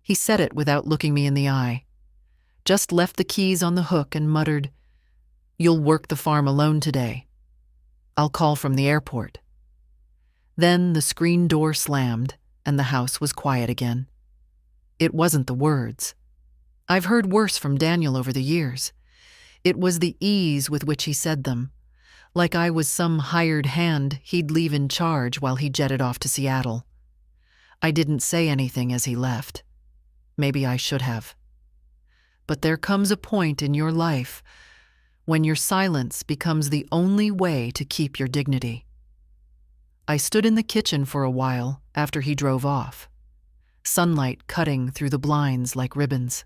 He said it without looking me in the eye. Just left the keys on the hook and muttered, "You'll work the farm alone today. I'll call from the airport." Then the screen door slammed and the house was quiet again. It wasn't the words. I've heard worse from Daniel over the years. It was the ease with which he said them, like I was some hired hand he'd leave in charge while he jetted off to Seattle. I didn't say anything as he left. Maybe I should have. But there comes a point in your life when your silence becomes the only way to keep your dignity. I stood in the kitchen for a while after he drove off, sunlight cutting through the blinds like ribbons.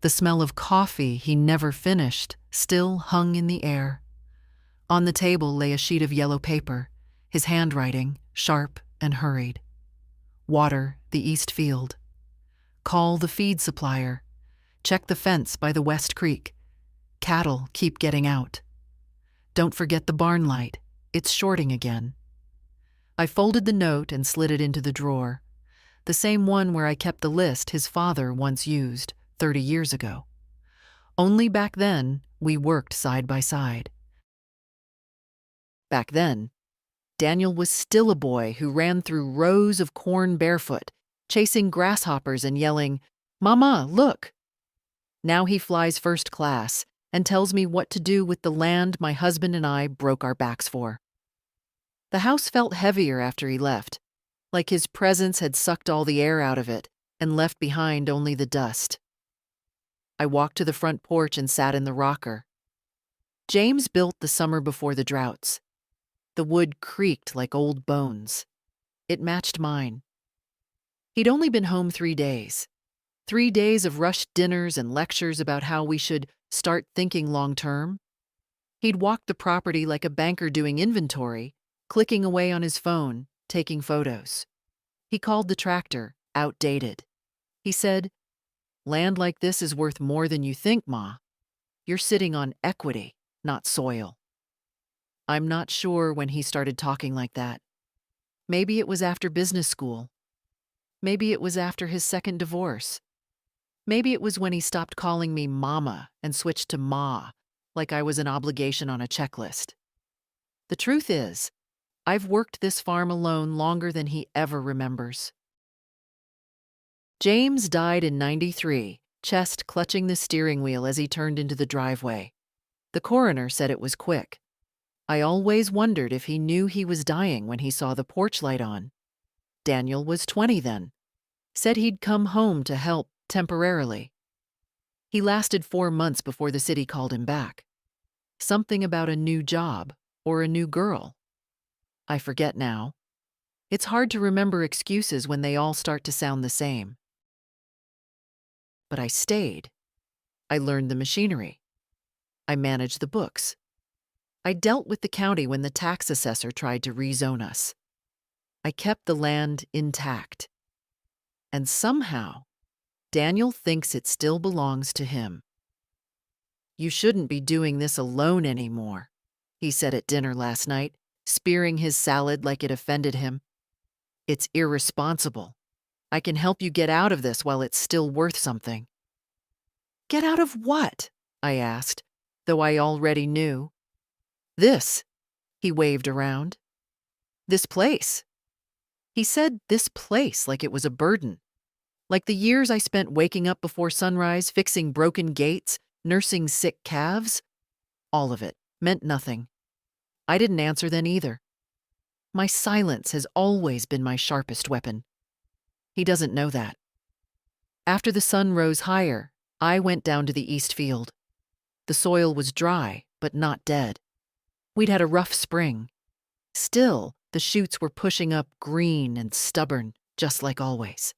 The smell of coffee he never finished still hung in the air. On the table lay a sheet of yellow paper, his handwriting sharp and hurried. Water the east field. Call the feed supplier. Check the fence by the West Creek. Cattle keep getting out. Don't forget the barn light. It's shorting again. I folded the note and slid it into the drawer, the same one where I kept the list his father once used 30 years ago. Only back then, we worked side by side. Back then, Daniel was still a boy who ran through rows of corn barefoot, chasing grasshoppers and yelling, "Mama, look!" Now he flies first class and tells me what to do with the land my husband and I broke our backs for. The house felt heavier after he left, like his presence had sucked all the air out of it and left behind only the dust. I walked to the front porch and sat in the rocker. James built the summer before the droughts. The wood creaked like old bones. It matched mine. He'd only been home 3 days. 3 days of rushed dinners and lectures about how we should start thinking long-term. He'd walked the property like a banker doing inventory, clicking away on his phone, taking photos. He called the tractor outdated. He said, "Land like this is worth more than you think, Ma. You're sitting on equity, not soil." I'm not sure when he started talking like that. Maybe it was after business school. Maybe it was after his second divorce. Maybe it was when he stopped calling me Mama and switched to Ma, like I was an obligation on a checklist. The truth is, I've worked this farm alone longer than he ever remembers. James died in '93, chest clutching the steering wheel as he turned into the driveway. The coroner said it was quick. I always wondered if he knew he was dying when he saw the porch light on. Daniel was 20 then. Said he'd come home to help temporarily. He lasted 4 months before the city called him back. Something about a new job or a new girl. I forget now. It's hard to remember excuses when they all start to sound the same. But I stayed. I learned the machinery. I managed the books. I dealt with the county when the tax assessor tried to rezone us. I kept the land intact. And somehow, Daniel thinks it still belongs to him. "You shouldn't be doing this alone anymore," he said at dinner last night, spearing his salad like it offended him. "It's irresponsible. I can help you get out of this while it's still worth something." "Get out of what?" I asked, though I already knew. "This," he waved around. "This place." He said this place like it was a burden. Like the years I spent waking up before sunrise, fixing broken gates, nursing sick calves. All of it meant nothing. I didn't answer then either. My silence has always been my sharpest weapon. He doesn't know that. After the sun rose higher, I went down to the east field. The soil was dry, but not dead. We'd had a rough spring. Still, the shoots were pushing up green and stubborn, just like always.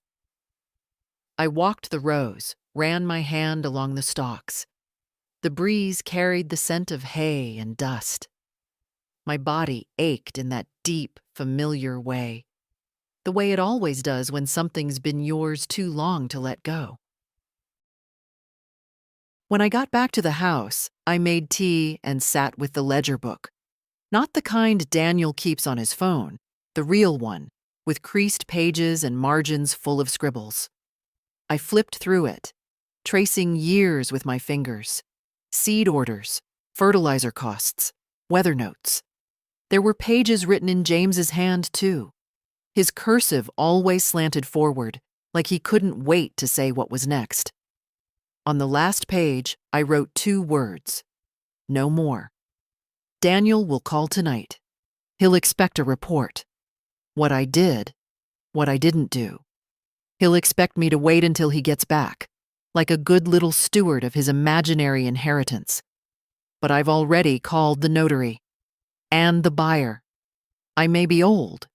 I walked the rows, ran my hand along the stalks. The breeze carried the scent of hay and dust. My body ached in that deep, familiar way, the way it always does when something's been yours too long to let go. When I got back to the house, I made tea and sat with the ledger book. Not the kind Daniel keeps on his phone, the real one, with creased pages and margins full of scribbles. I flipped through it, tracing years with my fingers. Seed orders, fertilizer costs, weather notes. There were pages written in James's hand, too. His cursive always slanted forward, like he couldn't wait to say what was next. On the last page, I wrote 2 words. No more. Daniel will call tonight. He'll expect a report. What I did, what I didn't do. He'll expect me to wait until he gets back, like a good little steward of his imaginary inheritance. But I've already called the notary. And the buyer. I may be old,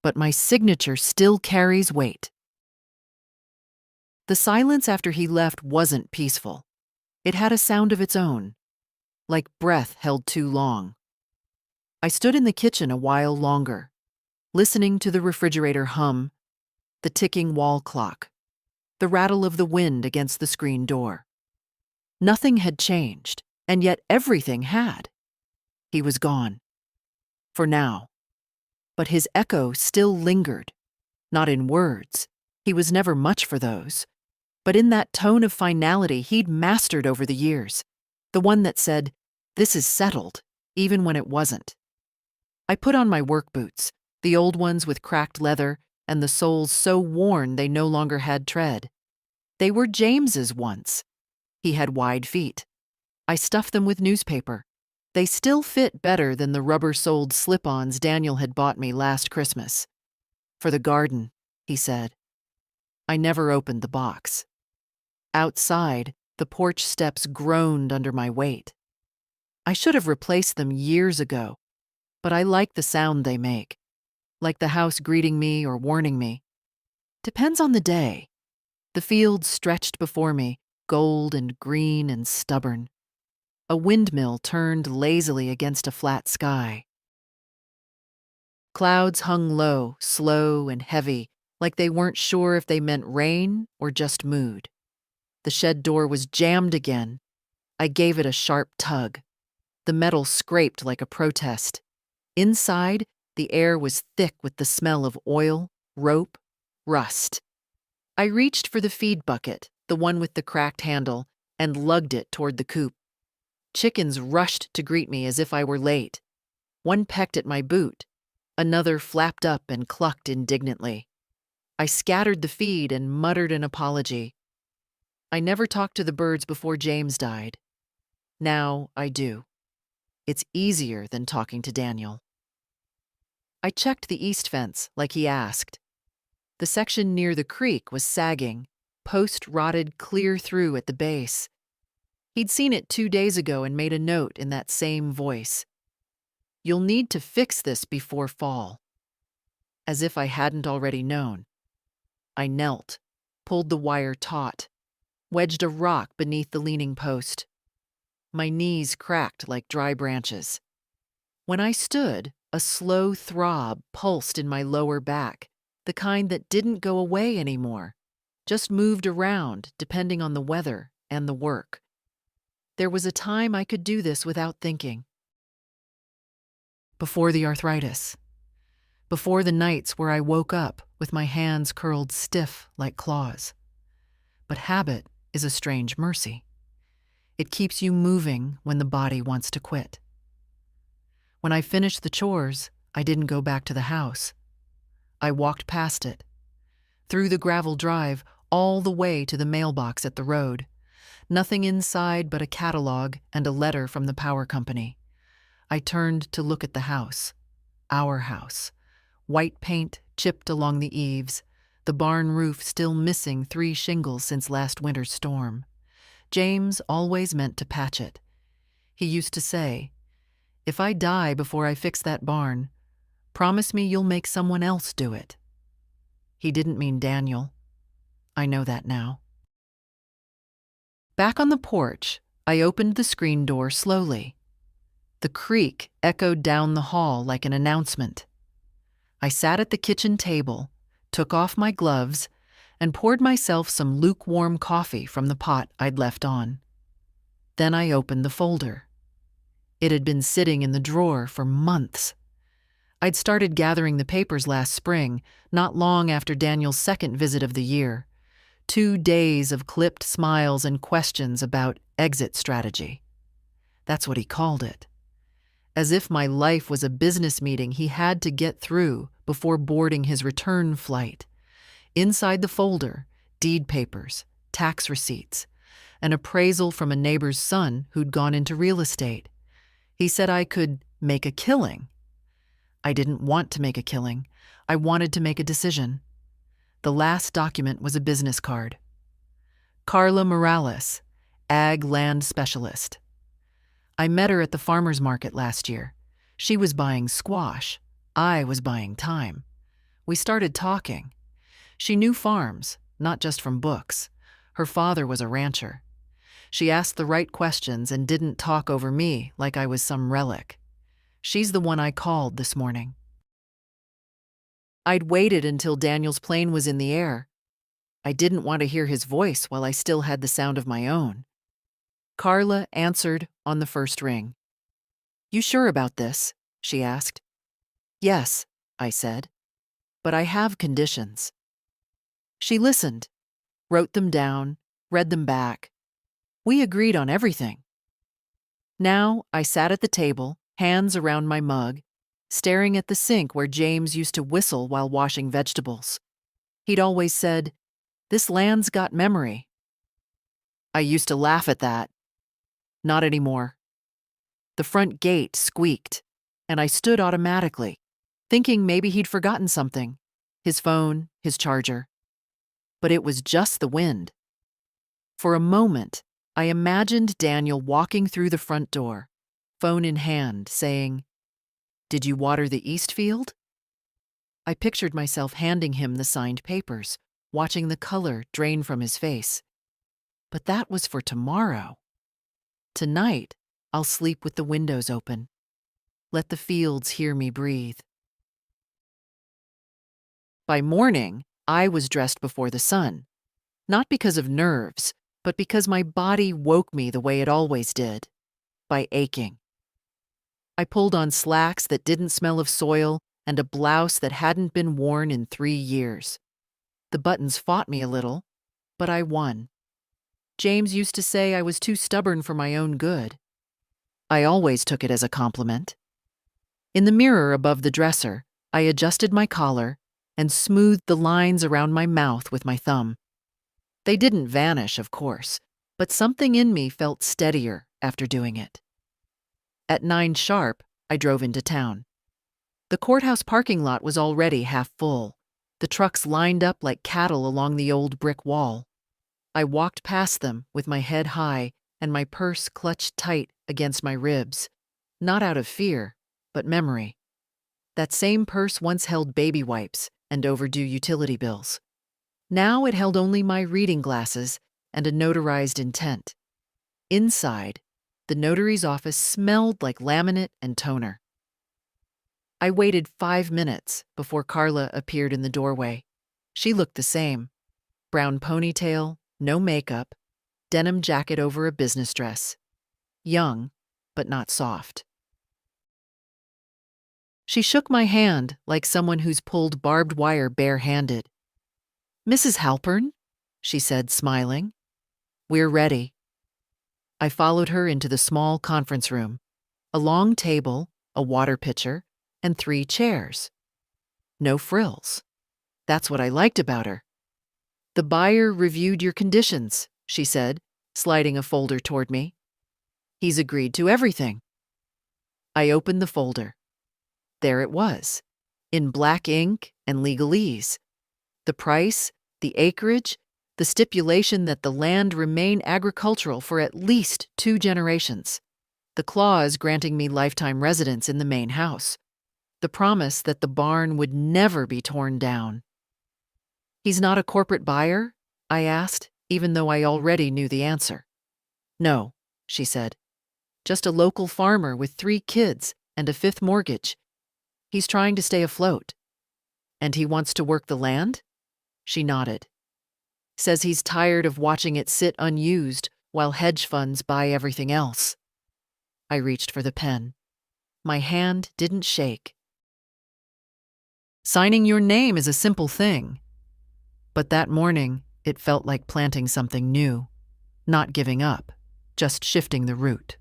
but my signature still carries weight. The silence after he left wasn't peaceful. It had a sound of its own, like breath held too long. I stood in the kitchen a while longer, listening to the refrigerator hum, the ticking wall clock, the rattle of the wind against the screen door. Nothing had changed, and yet everything had. He was gone. For now. But his echo still lingered, not in words. He was never much for those. But in that tone of finality he'd mastered over the years, the one that said, "This is settled," even when it wasn't. I put on my work boots, the old ones with cracked leather and the soles so worn they no longer had tread. They were James's once. He had wide feet. I stuffed them with newspaper. They still fit better than the rubber-soled slip-ons Daniel had bought me last Christmas. For the garden, he said. I never opened the box. Outside, the porch steps groaned under my weight. I should have replaced them years ago, but I like the sound they make, like the house greeting me or warning me. Depends on the day. The fields stretched before me, gold and green and stubborn. A windmill turned lazily against a flat sky. Clouds hung low, slow and heavy, like they weren't sure if they meant rain or just mood. The shed door was jammed again. I gave it a sharp tug. The metal scraped like a protest. Inside, the air was thick with the smell of oil, rope, rust. I reached for the feed bucket, the one with the cracked handle, and lugged it toward the coop. Chickens rushed to greet me as if I were late. One pecked at my boot. Another flapped up and clucked indignantly. I scattered the feed and muttered an apology. I never talked to the birds before James died. Now I do. It's easier than talking to Daniel. I checked the east fence like he asked. The section near the creek was sagging, post rotted clear through at the base. He'd seen it 2 days ago and made a note in that same voice. You'll need to fix this before fall. As if I hadn't already known. I knelt, pulled the wire taut, wedged a rock beneath the leaning post. My knees cracked like dry branches. When I stood, a slow throb pulsed in my lower back, the kind that didn't go away anymore, just moved around depending on the weather and the work. There was a time I could do this without thinking. Before the arthritis. Before the nights where I woke up with my hands curled stiff like claws. But habit is a strange mercy. It keeps you moving when the body wants to quit. When I finished the chores, I didn't go back to the house. I walked past it, through the gravel drive, all the way to the mailbox at the road. Nothing inside but a catalog and a letter from the power company. I turned to look at the house, our house. White paint chipped along the eaves, the barn roof still missing 3 shingles since last winter's storm. James always meant to patch it. He used to say, "If I die before I fix that barn, promise me you'll make someone else do it." He didn't mean Daniel. I know that now. Back on the porch, I opened the screen door slowly. The creak echoed down the hall like an announcement. I sat at the kitchen table, took off my gloves, and poured myself some lukewarm coffee from the pot I'd left on. Then I opened the folder. It had been sitting in the drawer for months. I'd started gathering the papers last spring, not long after Daniel's second visit of the year. 2 days of clipped smiles and questions about exit strategy. That's what he called it. As if my life was a business meeting he had to get through before boarding his return flight. Inside the folder, deed papers, tax receipts, an appraisal from a neighbor's son who'd gone into real estate. He said I could make a killing. I didn't want to make a killing. I wanted to make a decision. The last document was a business card. Carla Morales, Ag Land Specialist. I met her at the farmer's market last year. She was buying squash. I was buying time. We started talking. She knew farms, not just from books. Her father was a rancher. She asked the right questions and didn't talk over me like I was some relic. She's the one I called this morning. I'd waited until Daniel's plane was in the air. I didn't want to hear his voice while I still had the sound of my own. Carla answered on the first ring. "You sure about this?" she asked. "Yes," I said, "but I have conditions." She listened, wrote them down, read them back. We agreed on everything. Now I sat at the table, hands around my mug, staring at the sink where James used to whistle while washing vegetables. He'd always said, "This land's got memory." I used to laugh at that. Not anymore. The front gate squeaked, and I stood automatically, thinking maybe he'd forgotten something, his phone, his charger. But it was just the wind. For a moment, I imagined Daniel walking through the front door, phone in hand, saying, "Did you water the east field?" I pictured myself handing him the signed papers, watching the color drain from his face. But that was for tomorrow. Tonight, I'll sleep with the windows open. Let the fields hear me breathe. By morning, I was dressed before the sun, not because of nerves, but because my body woke me the way it always did, by aching. I pulled on slacks that didn't smell of soil and a blouse that hadn't been worn in 3 years. The buttons fought me a little, but I won. James used to say I was too stubborn for my own good. I always took it as a compliment. In the mirror above the dresser, I adjusted my collar and smoothed the lines around my mouth with my thumb. They didn't vanish, of course, but something in me felt steadier after doing it. At 9 sharp, I drove into town. The courthouse parking lot was already half full. The trucks lined up like cattle along the old brick wall. I walked past them with my head high and my purse clutched tight against my ribs, not out of fear, but memory. That same purse once held baby wipes and overdue utility bills. Now it held only my reading glasses and a notarized intent. Inside, the notary's office smelled like laminate and toner. I waited 5 minutes before Carla appeared in the doorway. She looked the same. Brown ponytail, no makeup, denim jacket over a business dress. Young, but not soft. She shook my hand like someone who's pulled barbed wire barehanded. "Mrs. Halpern," she said, smiling. "We're ready." I followed her into the small conference room. A long table, a water pitcher, and 3 chairs. No frills. That's what I liked about her. "The buyer reviewed your conditions," she said, sliding a folder toward me. "He's agreed to everything." I opened the folder. There it was, in black ink and legalese. The price, the acreage, the stipulation that the land remain agricultural for at least 2 generations. The clause granting me lifetime residence in the main house. The promise that the barn would never be torn down. "He's not a corporate buyer?" I asked, even though I already knew the answer. "No," she said. "Just a local farmer with 3 kids and a 5th mortgage. He's trying to stay afloat." "And he wants to work the land?" She nodded. "Says he's tired of watching it sit unused while hedge funds buy everything else." I reached for the pen. My hand didn't shake. Signing your name is a simple thing. But that morning, It felt like planting something new, not giving up, just shifting the route.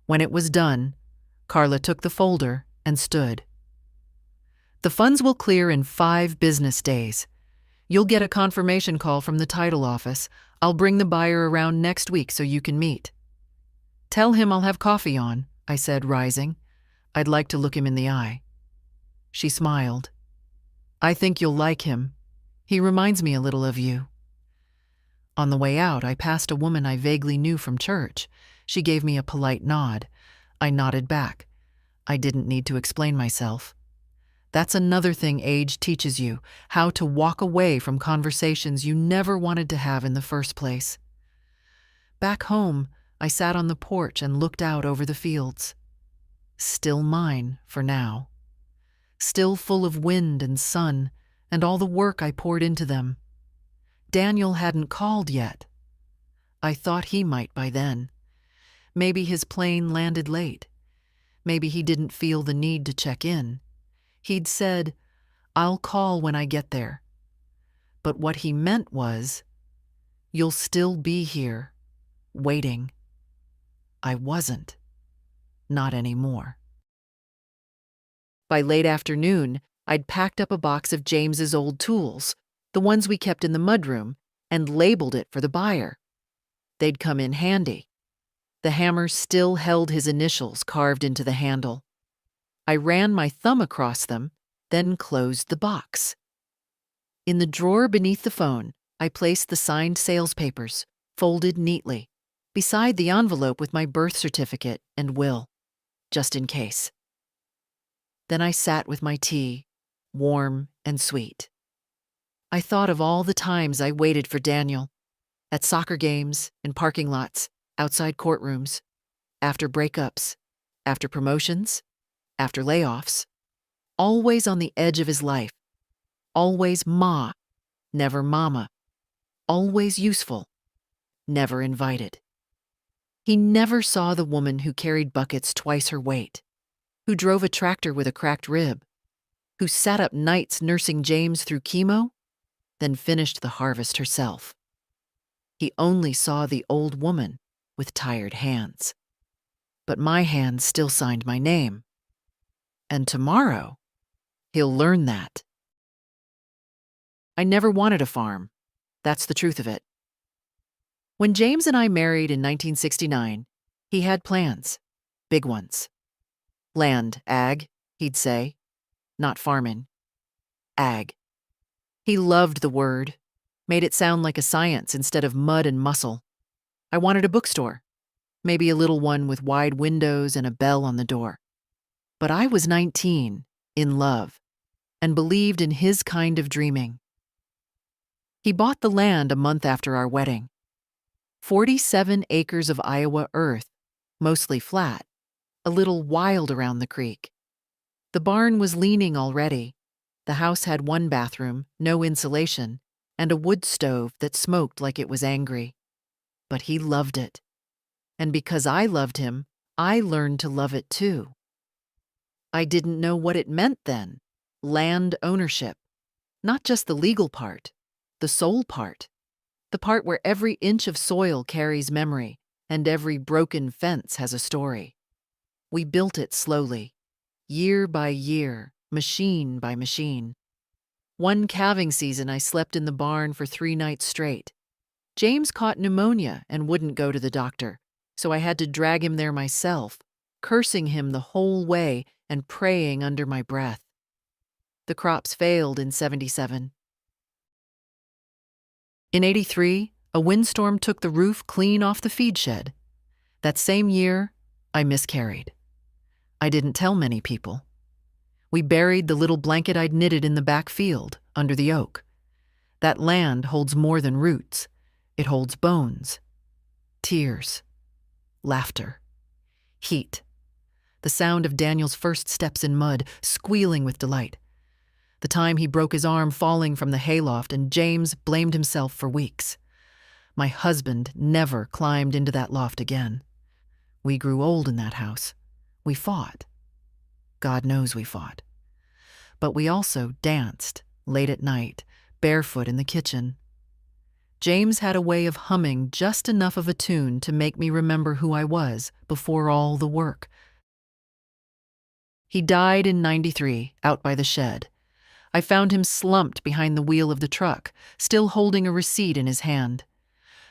When it was done, Carla took the folder and stood. "The funds will clear in 5 business days. You'll get a confirmation call from the title office. I'll bring the buyer around next week so you can meet." "Tell him I'll have coffee on," I said, rising. I'd like to look him in the eye. She smiled. "I think you'll like him. He reminds me a little of you." On the way out, I passed a woman I vaguely knew from church. She gave me a polite nod. I nodded back. I didn't need to explain myself. That's another thing age teaches you, how to walk away from conversations you never wanted to have in the first place. Back home, I sat on the porch and looked out over the fields. Still mine, for now. Still full of wind and sun, and all the work I poured into them. Daniel hadn't called yet. I thought he might by then. Maybe his plane landed late. Maybe he didn't feel the need to check in. He'd said, "I'll call when I get there." But what he meant was, "You'll still be here, waiting." I wasn't. Not anymore. By late afternoon, I'd packed up a box of James's old tools, the ones we kept in the mudroom, and labeled it for the buyer. They'd come in handy. The hammer still held his initials carved into the handle. I ran my thumb across them, then closed the box. In the drawer beneath the phone, I placed the signed sales papers, folded neatly, beside the envelope with my birth certificate and will, just in case. Then I sat with my tea, warm and sweet. I thought of all the times I waited for Daniel, at soccer games, in parking lots, outside courtrooms, after breakups, after promotions, after layoffs, always on the edge of his life, always ma, never mama, always useful, never invited. He never saw the woman who carried buckets twice her weight, who drove a tractor with a cracked rib, who sat up nights nursing James through chemo, then finished the harvest herself. He only saw the old woman with tired hands. But my hand still signed my name. And tomorrow, he'll learn that. I never wanted a farm. That's the truth of it. When James and I married in 1969, he had plans, big ones. Land, ag, he'd say, not farmin'. Ag. He loved the word, made it sound like a science instead of mud and muscle. I wanted a bookstore, maybe a little one with wide windows and a bell on the door. But I was 19, in love, and believed in his kind of dreaming. He bought the land a month after our wedding. 47 acres of Iowa earth, mostly flat, a little wild around the creek. The barn was leaning already. The house had 1 bathroom, no insulation, and a wood stove that smoked like it was angry. But he loved it. And because I loved him, I learned to love it too. I didn't know what it meant then. Land ownership. Not just the legal part, the soul part. The part where every inch of soil carries memory and every broken fence has a story. We built it slowly, year by year, machine by machine. One calving season, I slept in the barn for 3 nights straight. James caught pneumonia and wouldn't go to the doctor, so I had to drag him there myself, cursing him the whole way and praying under my breath. The crops failed in 77. In 83, a windstorm took the roof clean off the feed shed. That same year, I miscarried. I didn't tell many people. We buried the little blanket I'd knitted in the back field, under the oak. That land holds more than roots. It holds bones, tears, laughter, heat, the sound of Daniel's first steps in mud, squealing with delight, the time he broke his arm falling from the hayloft and James blamed himself for weeks. My husband never climbed into that loft again. We grew old in that house. We fought. God knows we fought. But we also danced, late at night, barefoot in the kitchen, James had a way of humming just enough of a tune to make me remember who I was before all the work. He died in '93, out by the shed. I found him slumped behind the wheel of the truck, still holding a receipt in his hand.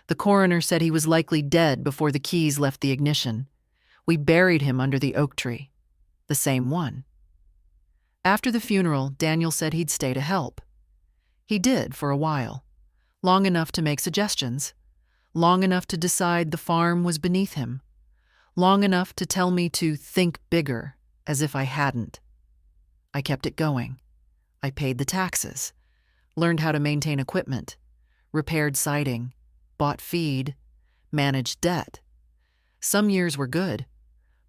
The coroner said he was likely dead before the keys left the ignition. We buried him under the oak tree. The same one. After the funeral, Daniel said he'd stay to help. He did for a while. Long enough to make suggestions. Long enough to decide the farm was beneath him. Long enough to tell me to think bigger, as if I hadn't. I kept it going. I paid the taxes, learned how to maintain equipment, repaired siding, bought feed, managed debt. Some years were good,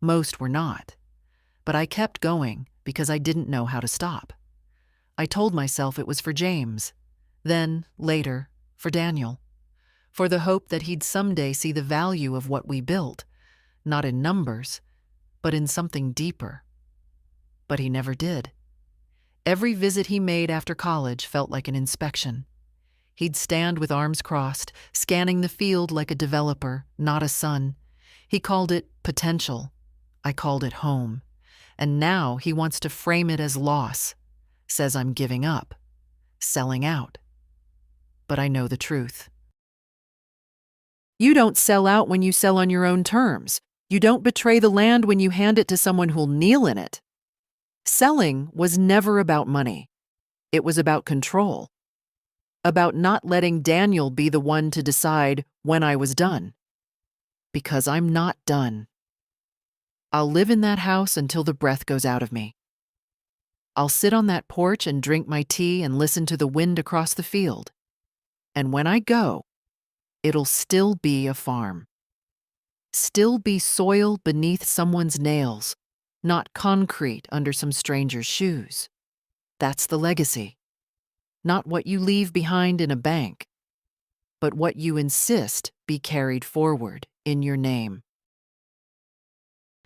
most were not. But I kept going because I didn't know how to stop. I told myself it was for James, then, later, for Daniel, for the hope that he'd someday see the value of what we built, not in numbers, but in something deeper. But he never did. Every visit he made after college felt like an inspection. He'd stand with arms crossed, scanning the field like a developer, not a son. He called it potential. I called it home. And now he wants to frame it as loss. Says I'm giving up, selling out. But I know the truth. You don't sell out when you sell on your own terms. You don't betray the land when you hand it to someone who'll kneel in it. Selling was never about money. It was about control. About not letting Daniel be the one to decide when I was done. Because I'm not done. I'll live in that house until the breath goes out of me. I'll sit on that porch and drink my tea and listen to the wind across the field. And when I go, it'll still be a farm. Still be soil beneath someone's nails, not concrete under some stranger's shoes. That's the legacy. Not what you leave behind in a bank, but what you insist be carried forward in your name.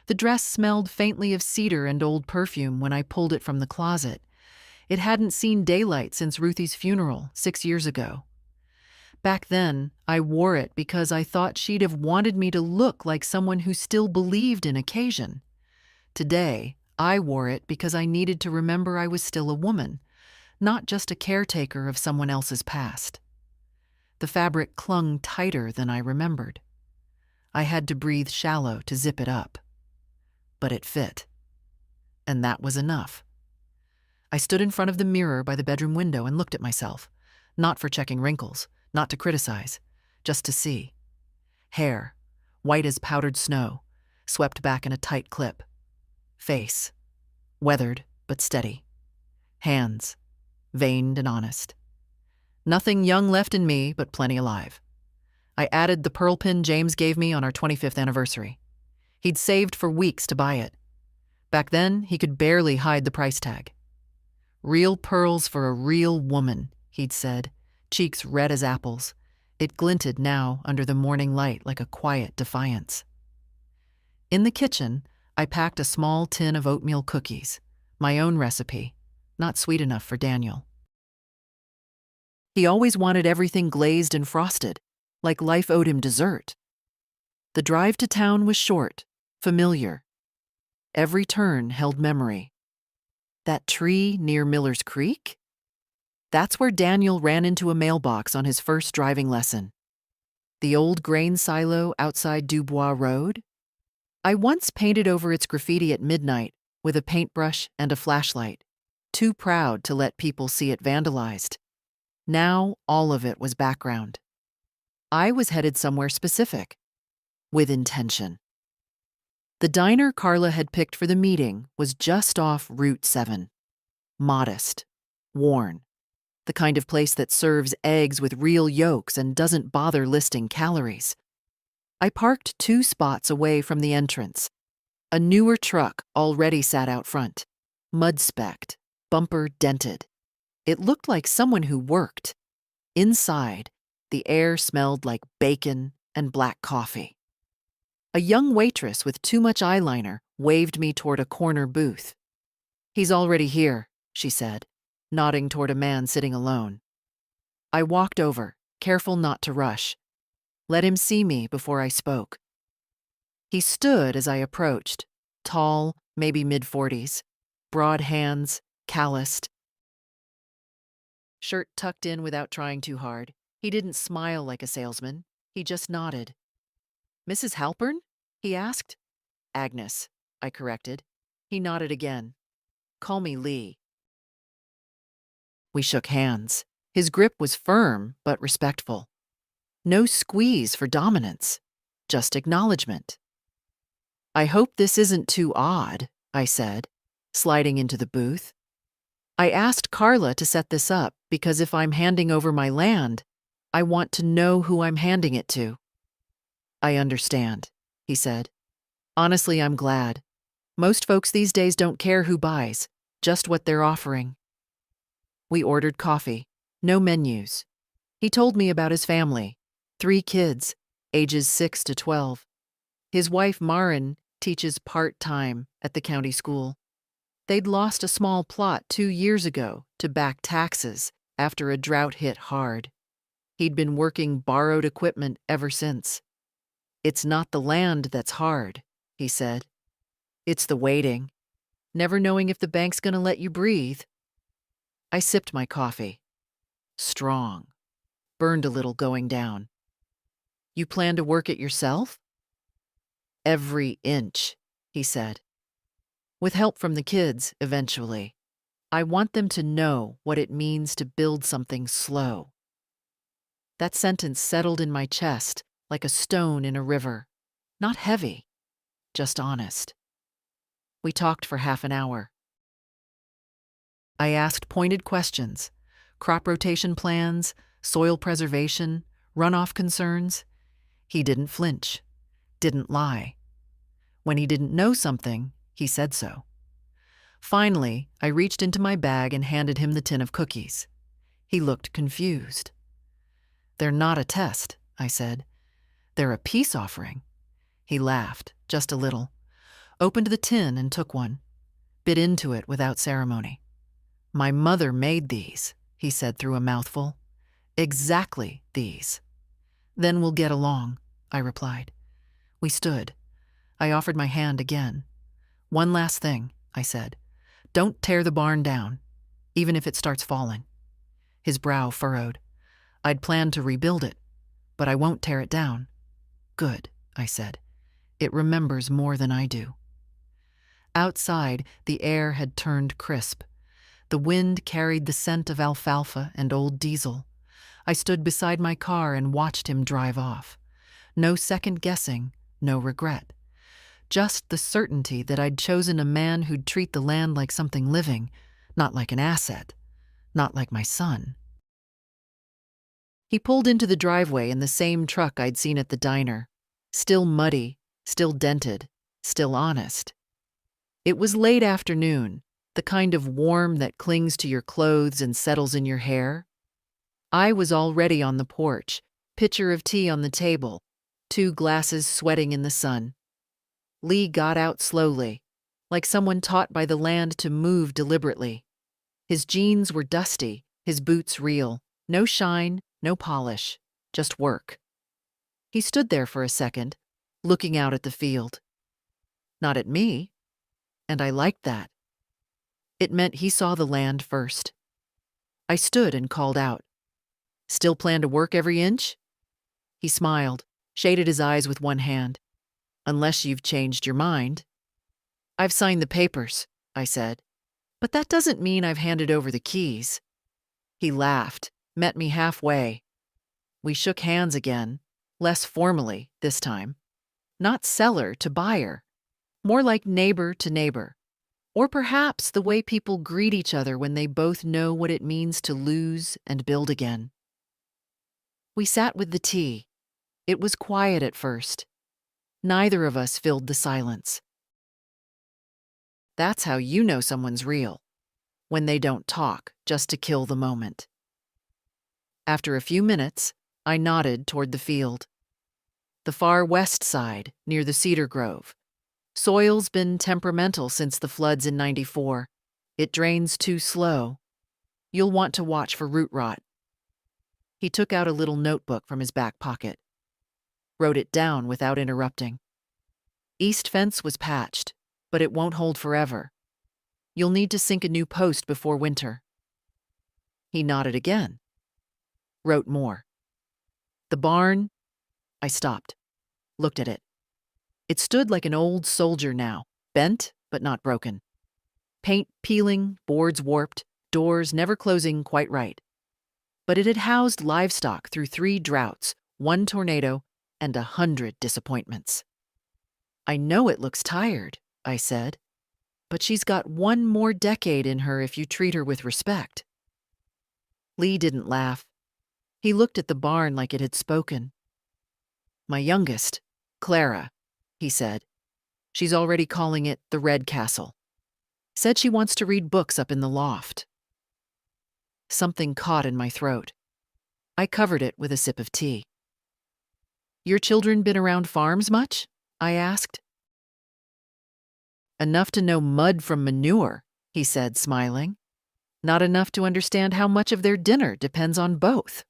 The dress smelled faintly of cedar and old perfume when I pulled it from the closet. It hadn't seen daylight since Ruthie's funeral 6 years ago. Back then, I wore it because I thought she'd have wanted me to look like someone who still believed in occasion. Today, I wore it because I needed to remember I was still a woman, not just a caretaker of someone else's past. The fabric clung tighter than I remembered. I had to breathe shallow to zip it up. But it fit. And that was enough. I stood in front of the mirror by the bedroom window and looked at myself, not for checking wrinkles, not to criticize, just to see. Hair, white as powdered snow, swept back in a tight clip. Face, weathered but steady. Hands, veined and honest. Nothing young left in me, but plenty alive. I added the pearl pin James gave me on our 25th anniversary. He'd saved for weeks to buy it. Back then, he could barely hide the price tag. Real pearls for a real woman, he'd said, cheeks red as apples. It glinted now under the morning light like a quiet defiance. In the kitchen, I packed a small tin of oatmeal cookies, my own recipe, not sweet enough for Daniel. He always wanted everything glazed and frosted, like life owed him dessert. The drive to town was short, familiar. Every turn held memory. That tree near Miller's Creek? That's where Daniel ran into a mailbox on his first driving lesson. The old grain silo outside Dubois Road? I once painted over its graffiti at midnight with a paintbrush and a flashlight, too proud to let people see it vandalized. Now all of it was background. I was headed somewhere specific, with intention. The diner Carla had picked for the meeting was just off Route 7. Modest, worn, the kind of place that serves eggs with real yolks and doesn't bother listing calories. I parked 2 spots away from the entrance. A newer truck already sat out front, mud-specked, bumper dented. It looked like someone who worked. Inside, the air smelled like bacon and black coffee. A young waitress with too much eyeliner waved me toward a corner booth. "He's already here," she said, nodding toward a man sitting alone. I walked over, careful not to rush. Let him see me before I spoke. He stood as I approached, tall, maybe mid-40s, broad hands, calloused, shirt tucked in without trying too hard. He didn't smile like a salesman. He just nodded. "Mrs. Halpern?" he asked. "Agnes," I corrected. He nodded again. "Call me Lee." We shook hands. His grip was firm but respectful. No squeeze for dominance, just acknowledgement. "I hope this isn't too odd," I said, sliding into the booth. "I asked Carla to set this up because if I'm handing over my land, I want to know who I'm handing it to." "I understand," he said. "Honestly, I'm glad. Most folks these days don't care who buys, just what they're offering." We ordered coffee, no menus. He told me about his family, 3 kids, ages 6 to 12. His wife, Marin, teaches part-time at the county school. They'd lost a small plot 2 years ago to back taxes after a drought hit hard. He'd been working borrowed equipment ever since. "It's not the land that's hard," he said. "It's the waiting, never knowing if the bank's gonna let you breathe." I sipped my coffee. Strong. Burned a little going down. "You plan to work it yourself?" "Every inch," he said. "With help from the kids, eventually. I want them to know what it means to build something slow." That sentence settled in my chest like a stone in a river. Not heavy, just honest. We talked for half an hour. I asked pointed questions, crop rotation plans, soil preservation, runoff concerns. He didn't flinch, didn't lie. When he didn't know something, he said so. Finally, I reached into my bag and handed him the tin of cookies. He looked confused. "They're not a test," I said. "They're a peace offering." He laughed, just a little, opened the tin and took one, bit into it without ceremony. "My mother made these," he said through a mouthful. "Exactly these." "Then we'll get along," I replied. We stood. I offered my hand again. "One last thing," I said. "Don't tear the barn down, even if it starts falling." His brow furrowed. "I'd planned to rebuild it, but I won't tear it down." "Good," I said. "It remembers more than I do." Outside, the air had turned crisp. The wind carried the scent of alfalfa and old diesel. I stood beside my car and watched him drive off. No second guessing, no regret. Just the certainty that I'd chosen a man who'd treat the land like something living, not like an asset, not like my son. He pulled into the driveway in the same truck I'd seen at the diner. Still muddy, still dented, still honest. It was late afternoon, the kind of warm that clings to your clothes and settles in your hair. I was already on the porch, pitcher of tea on the table, 2 glasses sweating in the sun. Lee got out slowly, like someone taught by the land to move deliberately. His jeans were dusty, his boots real. No shine, no polish, just work. He stood there for a second, looking out at the field. Not at me, and I liked that. It meant he saw the land first. I stood and called out, "Still plan to work every inch?" He smiled, shaded his eyes with one hand. "Unless you've changed your mind." "I've signed the papers," I said. "But that doesn't mean I've handed over the keys." He laughed, met me halfway. We shook hands again, less formally this time. Not seller to buyer, more like neighbor to neighbor. Or perhaps the way people greet each other when they both know what it means to lose and build again. We sat with the tea. It was quiet at first. Neither of us filled the silence. That's how you know someone's real, when they don't talk just to kill the moment. After a few minutes, I nodded toward the field. The far west side, near the cedar grove. Soil's been temperamental since the floods in '94. It drains too slow. You'll want to watch for root rot. He took out a little notebook from his back pocket, wrote it down without interrupting. East fence was patched, but it won't hold forever. You'll need to sink a new post before winter. He nodded again, wrote more. The barn. I stopped, looked at it. It stood like an old soldier now, bent but not broken. Paint peeling, boards warped, doors never closing quite right. But it had housed livestock through 3 droughts, 1 tornado, and 100 disappointments. I know it looks tired, I said, but she's got 1 more decade in her if you treat her with respect. Lee didn't laugh. He looked at the barn like it had spoken. My youngest, Clara, he said. She's already calling it the Red Castle. Said she wants to read books up in the loft. Something caught in my throat. I covered it with a sip of tea. Your children been around farms much? I asked. Enough to know mud from manure, he said, smiling. Not enough to understand how much of their dinner depends on both.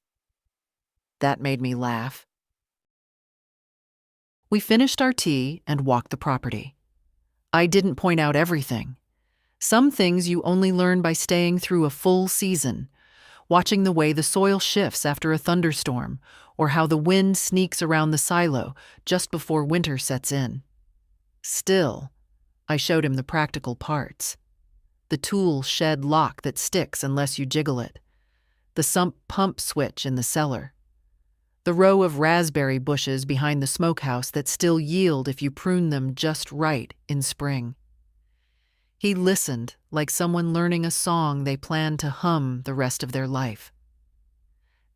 That made me laugh. We finished our tea and walked the property. I didn't point out everything. Some things you only learn by staying through a full season, watching the way the soil shifts after a thunderstorm, or how the wind sneaks around the silo just before winter sets in. Still, I showed him the practical parts. The tool shed lock that sticks unless you jiggle it. The sump pump switch in the cellar. The row of raspberry bushes behind the smokehouse that still yield if you prune them just right in spring. He listened like someone learning a song they plan to hum the rest of their life.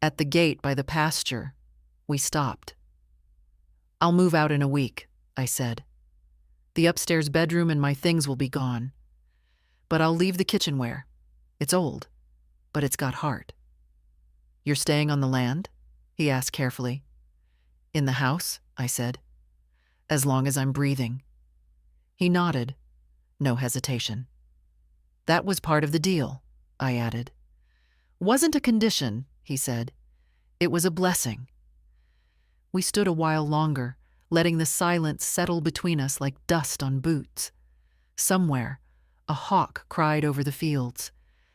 At the gate by the pasture, we stopped. I'll move out in a week, I said. The upstairs bedroom and my things will be gone. But I'll leave the kitchenware. It's old, but it's got heart. You're staying on the land? He asked carefully. In the house, I said. As long as I'm breathing. He nodded. No hesitation. That was part of the deal, I added. Wasn't a condition, he said. It was a blessing. We stood a while longer, letting the silence settle between us like dust on boots. Somewhere, a hawk cried over the fields.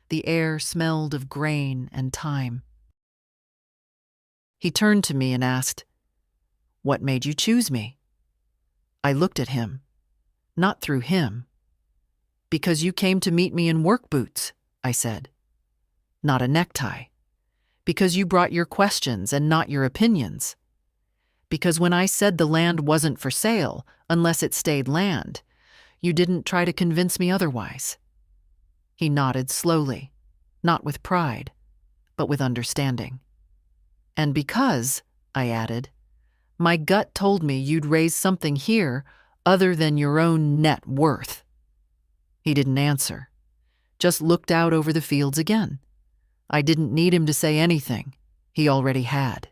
The air smelled of grain and thyme. He turned to me and asked, "What made you choose me?" I looked at him. Not through him. Because you came to meet me in work boots, I said. Not a necktie. Because you brought your questions and not your opinions. Because when I said the land wasn't for sale, unless it stayed land, you didn't try to convince me otherwise. He nodded slowly, not with pride, but with understanding. And because, I added, my gut told me you'd raise something here other than your own net worth. He didn't answer, just looked out over the fields again. I didn't need him to say anything. He already had.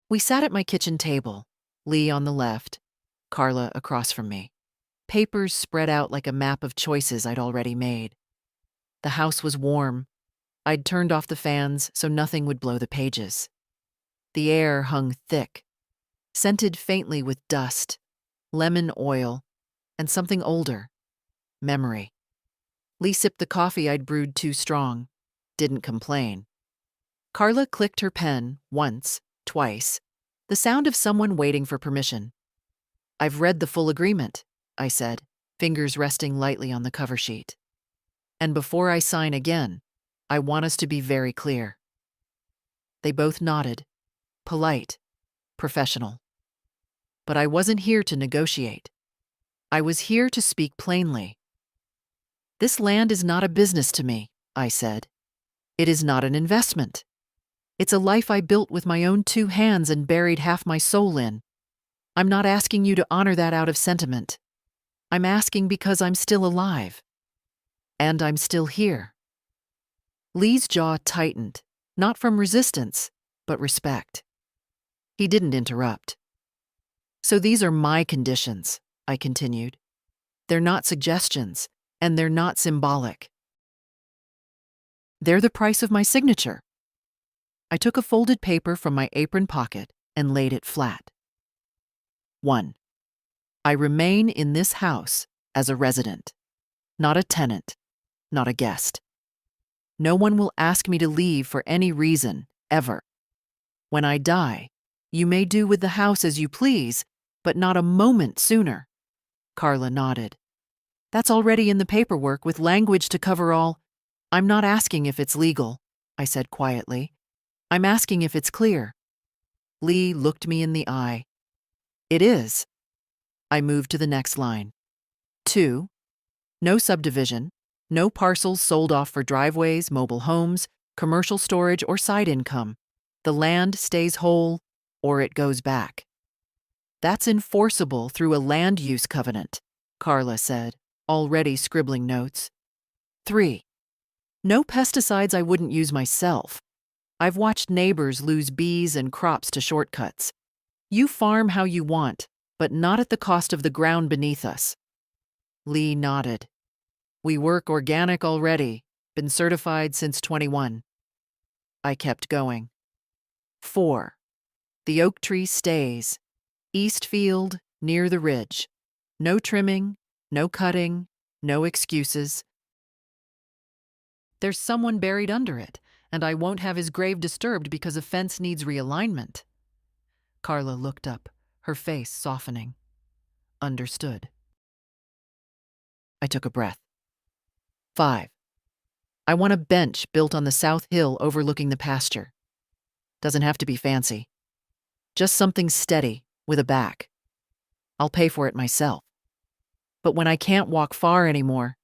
We sat at my kitchen table, Lee on the left, Carla across from me. Papers spread out like a map of choices I'd already made. The house was warm. I'd turned off the fans so nothing would blow the pages. The air hung thick, scented faintly with dust, lemon oil, and something older, memory. Lee sipped the coffee I'd brewed too strong, didn't complain. Carla clicked her pen once, twice, the sound of someone waiting for permission. I've read the full agreement, I said, fingers resting lightly on the cover sheet. And before I sign again, I want us to be very clear. They both nodded, polite, professional. But I wasn't here to negotiate. I was here to speak plainly. This land is not a business to me, I said. It is not an investment. It's a life I built with my own 2 hands and buried half my soul in. I'm not asking you to honor that out of sentiment. I'm asking because I'm still alive. And I'm still here. Lee's jaw tightened, not from resistance, but respect. He didn't interrupt. So these are my conditions, I continued. They're not suggestions, and they're not symbolic. They're the price of my signature. I took a folded paper from my apron pocket and laid it flat. 1. I remain in this house as a resident, not a tenant, not a guest. No one will ask me to leave for any reason, ever. When I die, you may do with the house as you please, but not a moment sooner. Carla nodded. That's already in the paperwork with language to cover all. I'm not asking if it's legal, I said quietly. I'm asking if it's clear. Lee looked me in the eye. It is. I moved to the next line. 2. No subdivision, no parcels sold off for driveways, mobile homes, commercial storage, or side income. The land stays whole, or it goes back. That's enforceable through a land use covenant, Carla said, already scribbling notes. 3. No pesticides I wouldn't use myself. I've watched neighbors lose bees and crops to shortcuts. You farm how you want, but not at the cost of the ground beneath us. Lee nodded. We work organic already, been certified since 21. I kept going. 4. The oak tree stays. Eastfield, near the ridge. No trimming, no cutting, no excuses. There's someone buried under it, and I won't have his grave disturbed because a fence needs realignment. Carla looked up, her face softening. Understood. I took a breath. 5. I want a bench built on the south hill overlooking the pasture. Doesn't have to be fancy. Just something steady, with a back. I'll pay for it myself. But when I can't walk far anymore,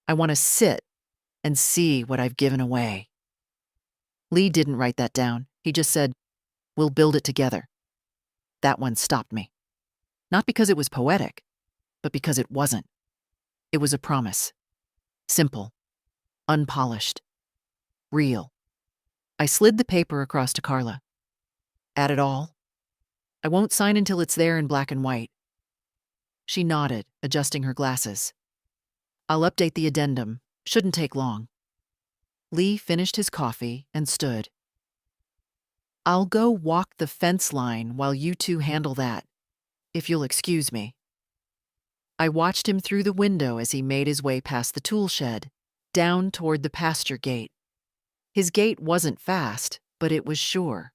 I want to sit and see what I've given away. Lee didn't write that down. He just said, we'll build it together. That one stopped me. Not because it was poetic, but because it wasn't. It was a promise. Simple, unpolished, real. I slid the paper across to Carla. Add it all? I won't sign until it's there in black and white. She nodded, adjusting her glasses. I'll update the addendum. Shouldn't take long. Lee finished his coffee and stood. I'll go walk the fence line while you two handle that, if you'll excuse me. I watched him through the window as he made his way past the tool shed, down toward the pasture gate. His gait wasn't fast, but it was sure,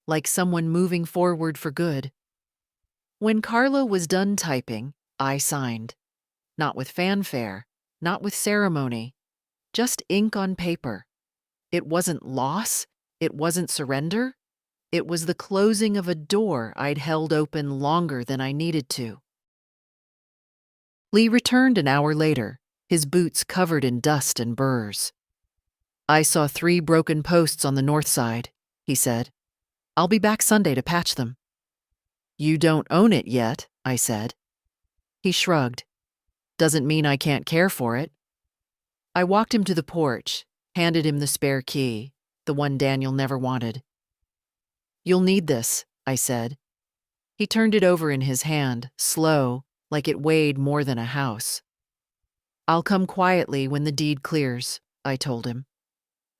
like someone moving forward for good. When Carla was done typing, I signed. Not with fanfare, not with ceremony, just ink on paper. It wasn't loss, it wasn't surrender. It was the closing of a door I'd held open longer than I needed to. Lee returned an hour later, his boots covered in dust and burrs. I saw 3 broken posts on the north side, he said. I'll be back Sunday to patch them. You don't own it yet, I said. He shrugged. Doesn't mean I can't care for it. I walked him to the porch, handed him the spare key, the one Daniel never wanted. You'll need this, I said. He turned it over in his hand, slow, like it weighed more than a house. I'll come quietly when the deed clears, I told him.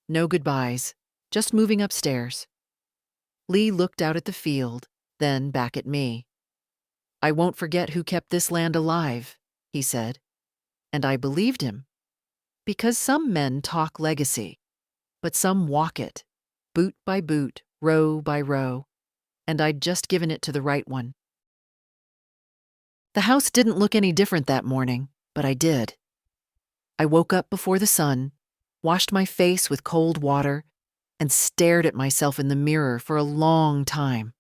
No goodbyes, just moving upstairs. Lee looked out at the field, then back at me. I won't forget who kept this land alive, he said. And I believed him. Because some men talk legacy, but some walk it, boot by boot, row by row, and I'd just given it to the right one. The house didn't look any different that morning, but I did. I woke up before the sun, washed my face with cold water, and stared at myself in the mirror for a long time.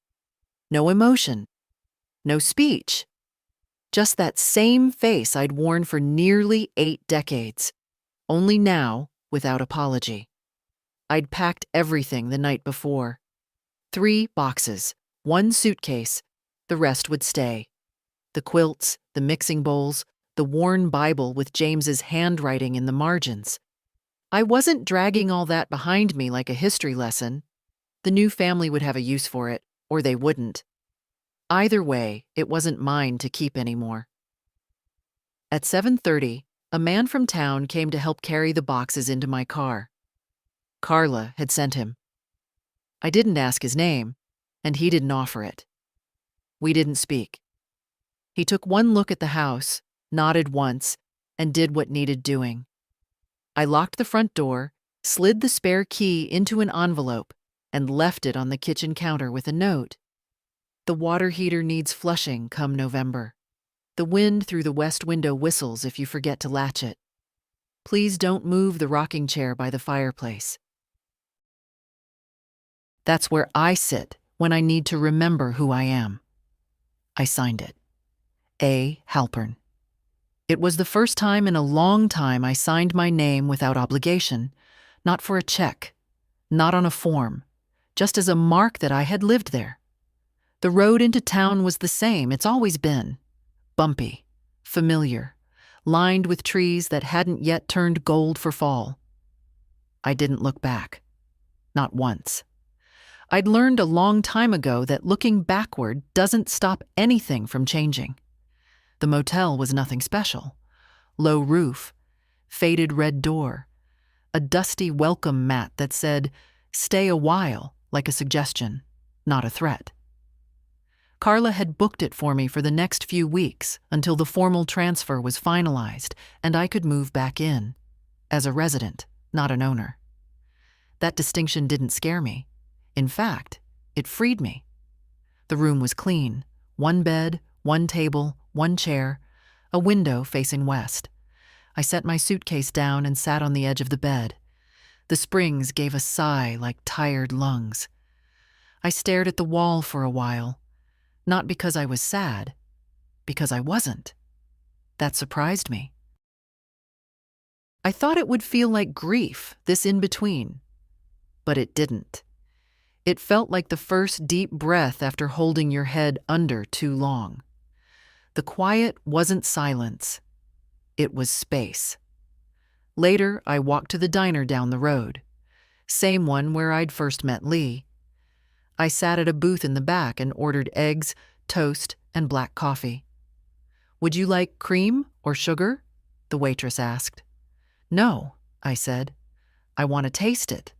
No emotion, no speech, just that same face I'd worn for nearly 8 decades, only now without apology. I'd packed everything the night before. 3 boxes, 1 suitcase, the rest would stay. The quilts, the mixing bowls, the worn Bible with James's handwriting in the margins. I wasn't dragging all that behind me like a history lesson. The new family would have a use for it, or they wouldn't. Either way, it wasn't mine to keep anymore. At 7:30, a man from town came to help carry the boxes into my car. Carla had sent him. I didn't ask his name, and he didn't offer it. We didn't speak. He took one look at the house, nodded once, and did what needed doing. I locked the front door, slid the spare key into an envelope, and left it on the kitchen counter with a note. The water heater needs flushing come November. The wind through the west window whistles if you forget to latch it. Please don't move the rocking chair by the fireplace. That's where I sit when I need to remember who I am. I signed it. A. Halpern. It was the first time in a long time I signed my name without obligation, not for a check, not on a form, just as a mark that I had lived there. The road into town was the same, it's always been. Bumpy, familiar, lined with trees that hadn't yet turned gold for fall. I didn't look back. Not once. I'd learned a long time ago that looking backward doesn't stop anything from changing. The motel was nothing special. Low roof, faded red door, a dusty welcome mat that said, "Stay a while," like a suggestion, not a threat. Carla had booked it for me for the next few weeks until the formal transfer was finalized and I could move back in, as a resident, not an owner. That distinction didn't scare me. In fact, it freed me. The room was clean, one bed, one table, one chair, a window facing west. I set my suitcase down and sat on the edge of the bed. The springs gave a sigh like tired lungs. I stared at the wall for a while, not because I was sad, because I wasn't. That surprised me. I thought it would feel like grief, this in-between, but it didn't. It felt like the first deep breath after holding your head under too long. The quiet wasn't silence. It was space. Later, I walked to the diner down the road. Same one where I'd first met Lee. I sat at a booth in the back and ordered eggs, toast, and black coffee. "Would you like cream or sugar?" the waitress asked. "No," I said. "I want to taste it."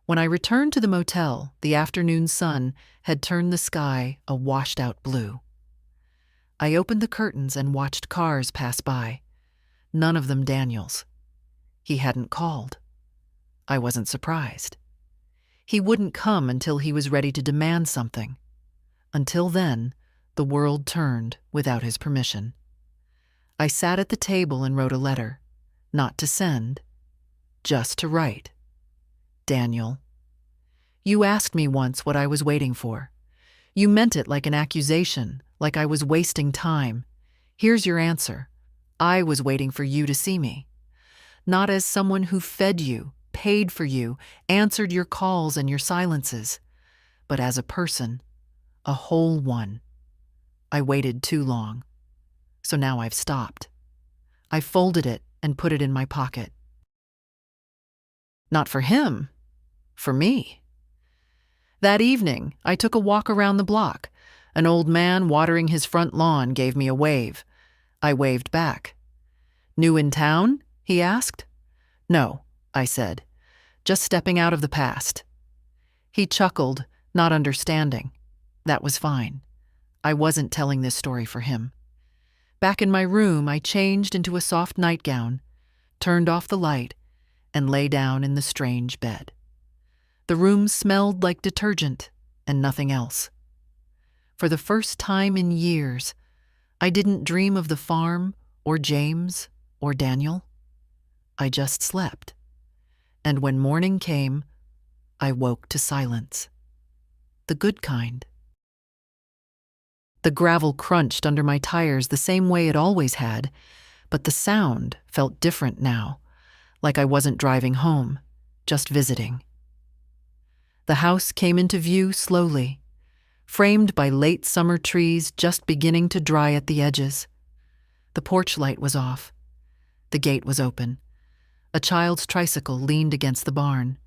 When I returned to the motel, the afternoon sun had turned the sky a washed-out blue. I opened the curtains and watched cars pass by. None of them Daniel's. He hadn't called. I wasn't surprised. He wouldn't come until he was ready to demand something. Until then, the world turned without his permission. I sat at the table and wrote a letter, not to send, just to write. Daniel, you asked me once what I was waiting for. You meant it like an accusation, like I was wasting time. Here's your answer. I was waiting for you to see me. Not as someone who fed you, paid for you, answered your calls and your silences, but as a person, a whole one. I waited too long, so now I've stopped. I folded it and put it in my pocket. Not for him, for me. That evening, I took a walk around the block. An old man watering his front lawn gave me a wave. I waved back. "New in town?" he asked. "No," I said. "Just stepping out of the past." He chuckled, not understanding. That was fine. I wasn't telling this story for him. Back in my room, I changed into a soft nightgown, turned off the light, and lay down in the strange bed. The room smelled like detergent and nothing else. For the first time in years, I didn't dream of the farm or James or Daniel. I just slept. And when morning came, I woke to silence. The good kind. The gravel crunched under my tires the same way it always had, but the sound felt different now, like I wasn't driving home, just visiting. The house came into view slowly, framed by late summer trees just beginning to dry at the edges. The porch light was off. The gate was open. A child's tricycle leaned against the barn.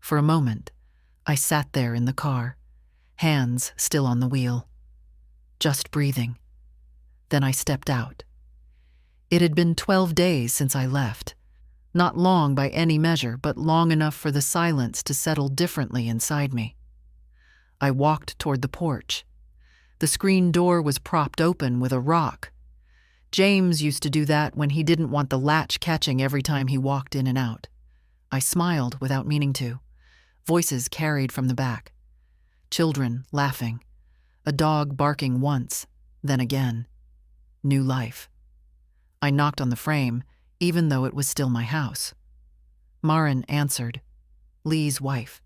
For a moment, I sat there in the car, hands still on the wheel, just breathing. Then I stepped out. It had been 12 days since I left. Not long by any measure, but long enough for the silence to settle differently inside me. I walked toward the porch. The screen door was propped open with a rock. James used to do that when he didn't want the latch catching every time he walked in and out. I smiled without meaning to. Voices carried from the back. Children laughing. A dog barking once, then again. New life. I knocked on the frame, even though it was still my house. Maren answered. Lee's wife.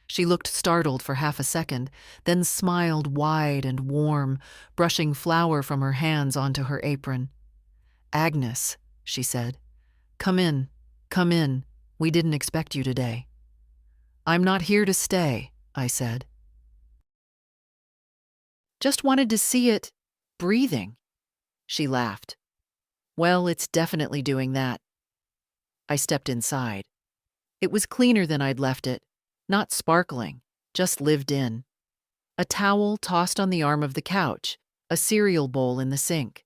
She looked startled for half a second, then smiled wide and warm, brushing flour from her hands onto her apron. Agnes, she said. Come in, come in. We didn't expect you today. I'm not here to stay, I said. Just wanted to see it breathing. She laughed. Well, it's definitely doing that. I stepped inside. It was cleaner than I'd left it, not sparkling, just lived in. A towel tossed on the arm of the couch, a cereal bowl in the sink.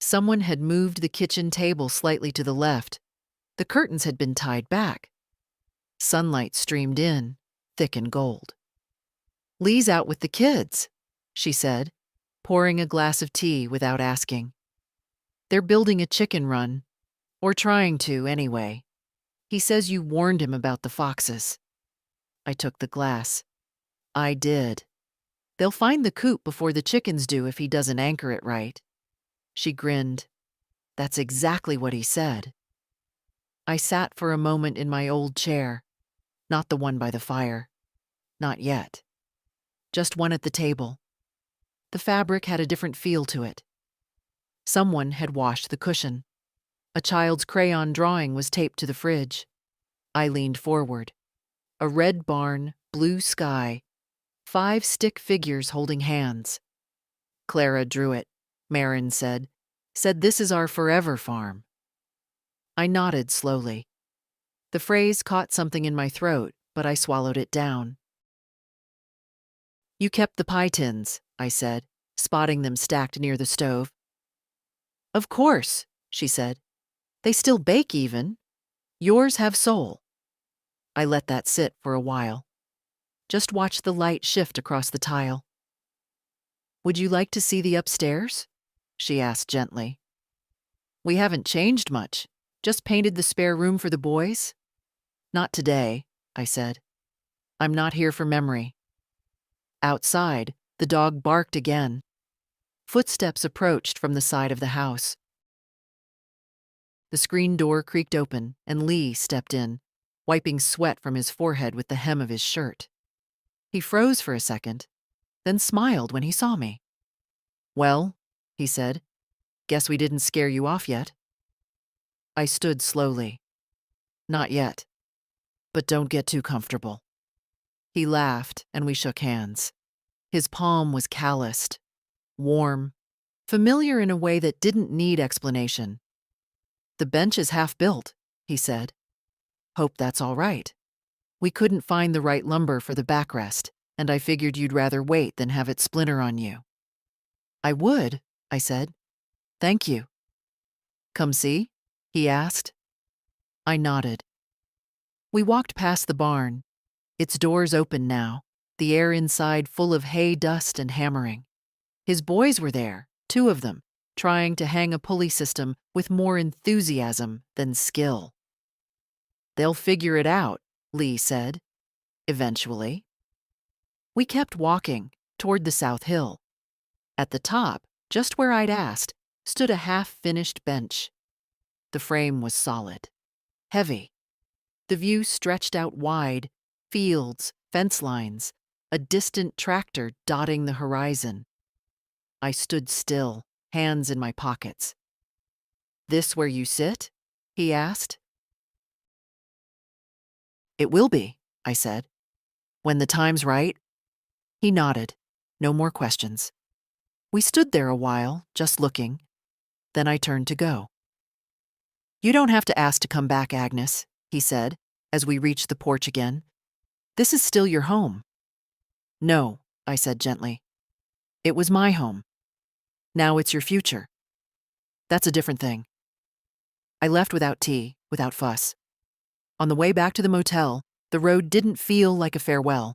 Someone had moved the kitchen table slightly to the left. The curtains had been tied back. Sunlight streamed in, thick and gold. Lee's out with the kids, she said, pouring a glass of tea without asking. They're building a chicken run, or trying to anyway. He says you warned him about the foxes. I took the glass. I did. They'll find the coop before the chickens do if he doesn't anchor it right. She grinned. That's exactly what he said. I sat for a moment in my old chair, not the one by the fire. Not yet. Just one at the table. The fabric had a different feel to it. Someone had washed the cushion. A child's crayon drawing was taped to the fridge. I leaned forward. A red barn, blue sky, 5 stick figures holding hands. Clara drew it, Maren said. Said this is our forever farm. I nodded slowly. The phrase caught something in my throat, but I swallowed it down. You kept the pie tins, I said, spotting them stacked near the stove. Of course, she said. They still bake even. Yours have soul. I let that sit for a while. Just watched the light shift across the tile. Would you like to see the upstairs? She asked gently. We haven't changed much. Just painted the spare room for the boys. Not today, I said. I'm not here for memory. Outside, the dog barked again. Footsteps approached from the side of the house. The screen door creaked open, and Lee stepped in, wiping sweat from his forehead with the hem of his shirt. He froze for a second, then smiled when he saw me. Well, he said, guess we didn't scare you off yet. I stood slowly. Not yet. But don't get too comfortable. He laughed, and we shook hands. His palm was calloused, warm, familiar in a way that didn't need explanation. The bench is half built, he said. Hope that's all right. We couldn't find the right lumber for the backrest, and I figured you'd rather wait than have it splinter on you. I would, I said. Thank you. Come see? He asked. I nodded. We walked past the barn. Its doors open now, the air inside full of hay dust and hammering. His boys were there, 2 of them, trying to hang a pulley system with more enthusiasm than skill. They'll figure it out, Lee said. Eventually. We kept walking toward the South Hill. At the top, just where I'd asked, stood a half-finished bench. The frame was solid, heavy. The view stretched out wide, fields, fence lines, a distant tractor dotting the horizon. I stood still, hands in my pockets. This where you sit? He asked. It will be, I said. When the time's right. He nodded. No more questions. We stood there a while, just looking. Then I turned to go. You don't have to ask to come back, Agnes, he said, as we reached the porch again. This is still your home. No, I said gently. It was my home. Now it's your future. That's a different thing. I left without tea, without fuss. On the way back to the motel, the road didn't feel like a farewell.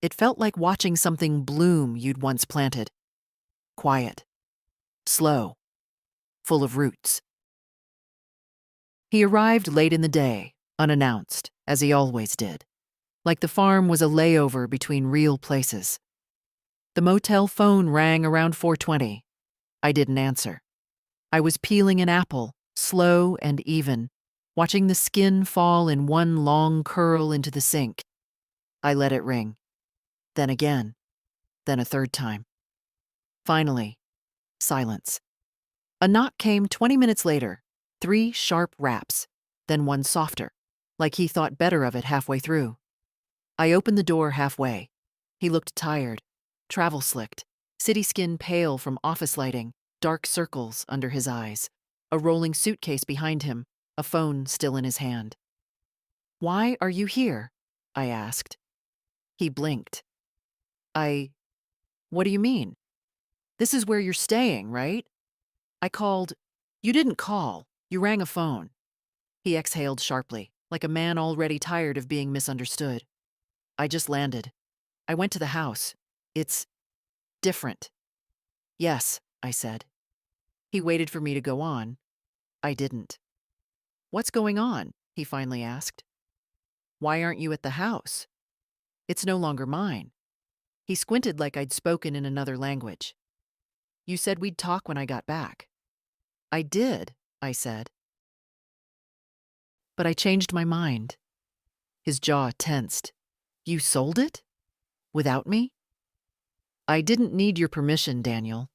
It felt like watching something bloom you'd once planted. Quiet. Slow. Full of roots. He arrived late in the day, unannounced, as he always did. Like the farm was a layover between real places. The motel phone rang around 4:20. I didn't answer. I was peeling an apple, slow and even, watching the skin fall in one long curl into the sink. I let it ring. Then again. Then a third time. Finally, silence. A knock came 20 minutes later, 3 sharp raps, then one softer, like he thought better of it halfway through. I opened the door halfway. He looked tired, travel-slicked, city skin pale from office lighting, dark circles under his eyes, a rolling suitcase behind him, a phone still in his hand. "Why are you here?" I asked. He blinked. What do you mean? This is where you're staying, right? I called. You didn't call. You rang a phone. He exhaled sharply, like a man already tired of being misunderstood. I just landed. I went to the house. It's different. Yes, I said. He waited for me to go on. I didn't. What's going on? He finally asked. Why aren't you at the house? It's no longer mine. He squinted like I'd spoken in another language. You said we'd talk when I got back. I did, I said. But I changed my mind. His jaw tensed. You sold it? Without me? I didn't need your permission, Daniel.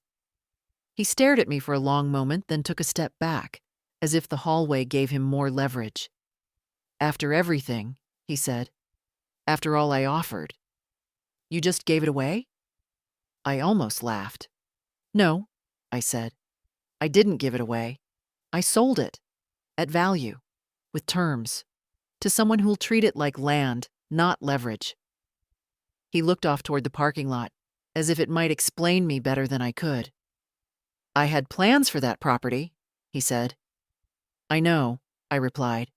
He stared at me for a long moment, then took a step back, as if the hallway gave him more leverage. After everything, he said. After all I offered. You just gave it away? I almost laughed. No, I said. I didn't give it away. I sold it. At value. With terms. To someone who'll treat it like land, not leverage. He looked off toward the parking lot, as if it might explain me better than I could. I had plans for that property, he said. I know, I replied.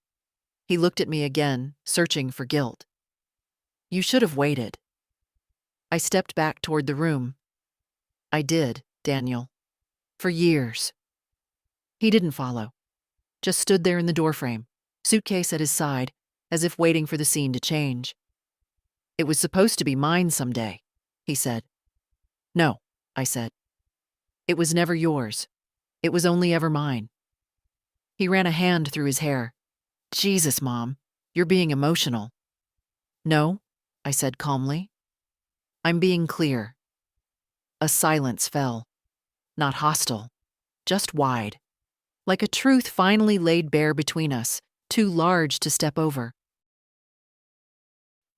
He looked at me again, searching for guilt. You should have waited. I stepped back toward the room. I did, Daniel. For years. He didn't follow. Just stood there in the doorframe, suitcase at his side, as if waiting for the scene to change. It was supposed to be mine someday, he said. No, I said. It was never yours. It was only ever mine. He ran a hand through his hair. Jesus, Mom, you're being emotional. No, I said calmly. I'm being clear. A silence fell. Not hostile, just wide. Like a truth finally laid bare between us, too large to step over.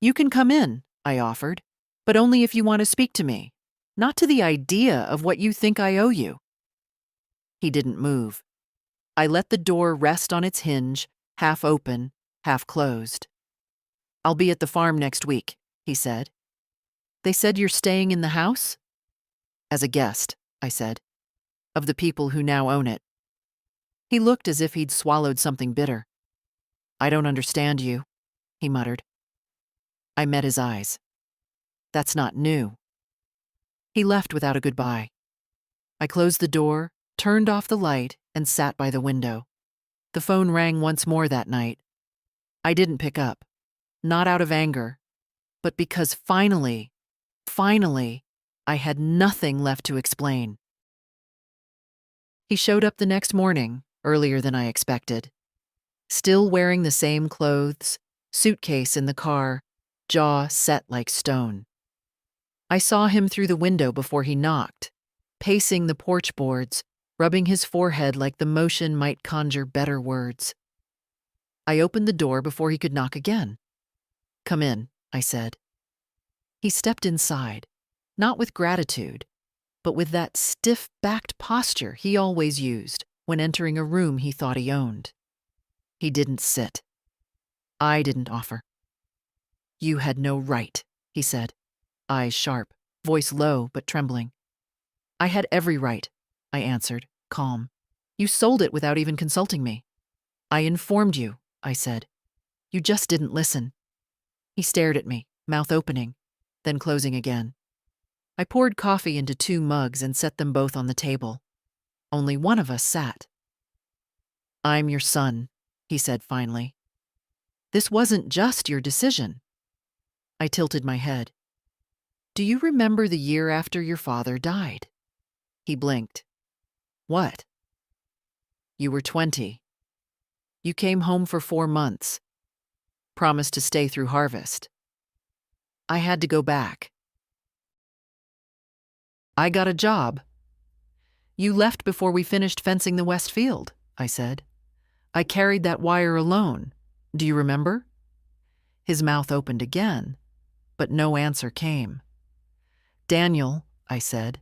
You can come in, I offered, but only if you want to speak to me, not to the idea of what you think I owe you. He didn't move. I let the door rest on its hinge, half open, half closed. I'll be at the farm next week, he said. They said you're staying in the house? As a guest, I said, of the people who now own it. He looked as if he'd swallowed something bitter. I don't understand you, he muttered. I met his eyes. That's not new. He left without a goodbye. I closed the door, turned off the light, and sat by the window. The phone rang once more that night. I didn't pick up, not out of anger, but because finally, I had nothing left to explain. He showed up the next morning, earlier than I expected. Still wearing the same clothes, suitcase in the car, jaw set like stone. I saw him through the window before he knocked, pacing the porch boards, rubbing his forehead like the motion might conjure better words. I opened the door before he could knock again. Come in, I said. He stepped inside, not with gratitude, but with that stiff-backed posture he always used when entering a room he thought he owned. He didn't sit. I didn't offer. You had no right, he said, eyes sharp, voice low but trembling. I had every right, I answered, calm. You sold it without even consulting me. I informed you, I said. You just didn't listen. He stared at me, mouth opening, then closing again. I poured coffee into 2 mugs and set them both on the table. Only one of us sat. I'm your son, he said finally. This wasn't just your decision. I tilted my head. Do you remember the year after your father died? He blinked. What? You were 20. You came home for 4 months. Promised to stay through harvest. I had to go back. I got a job. You left before we finished fencing the west field, I said. I carried that wire alone. Do you remember? His mouth opened again, but no answer came. Daniel, I said,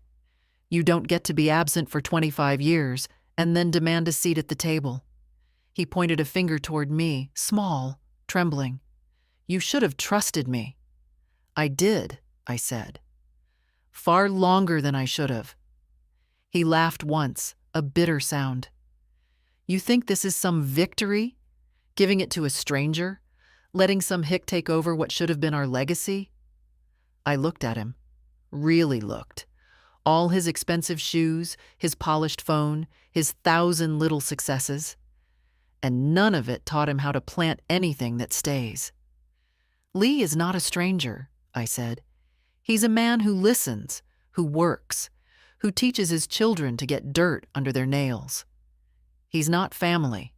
you don't get to be absent for 25 years and then demand a seat at the table. He pointed a finger toward me, small, trembling. You should have trusted me. I did, I said. Far longer than I should have. He laughed once, a bitter sound. You think this is some victory? Giving it to a stranger? Letting some hick take over what should have been our legacy? I looked at him. Really looked. All his expensive shoes, his polished phone, his 1,000 little successes. And none of it taught him how to plant anything that stays. Lee is not a stranger, I said. He's a man who listens, who works, who teaches his children to get dirt under their nails. He's not family.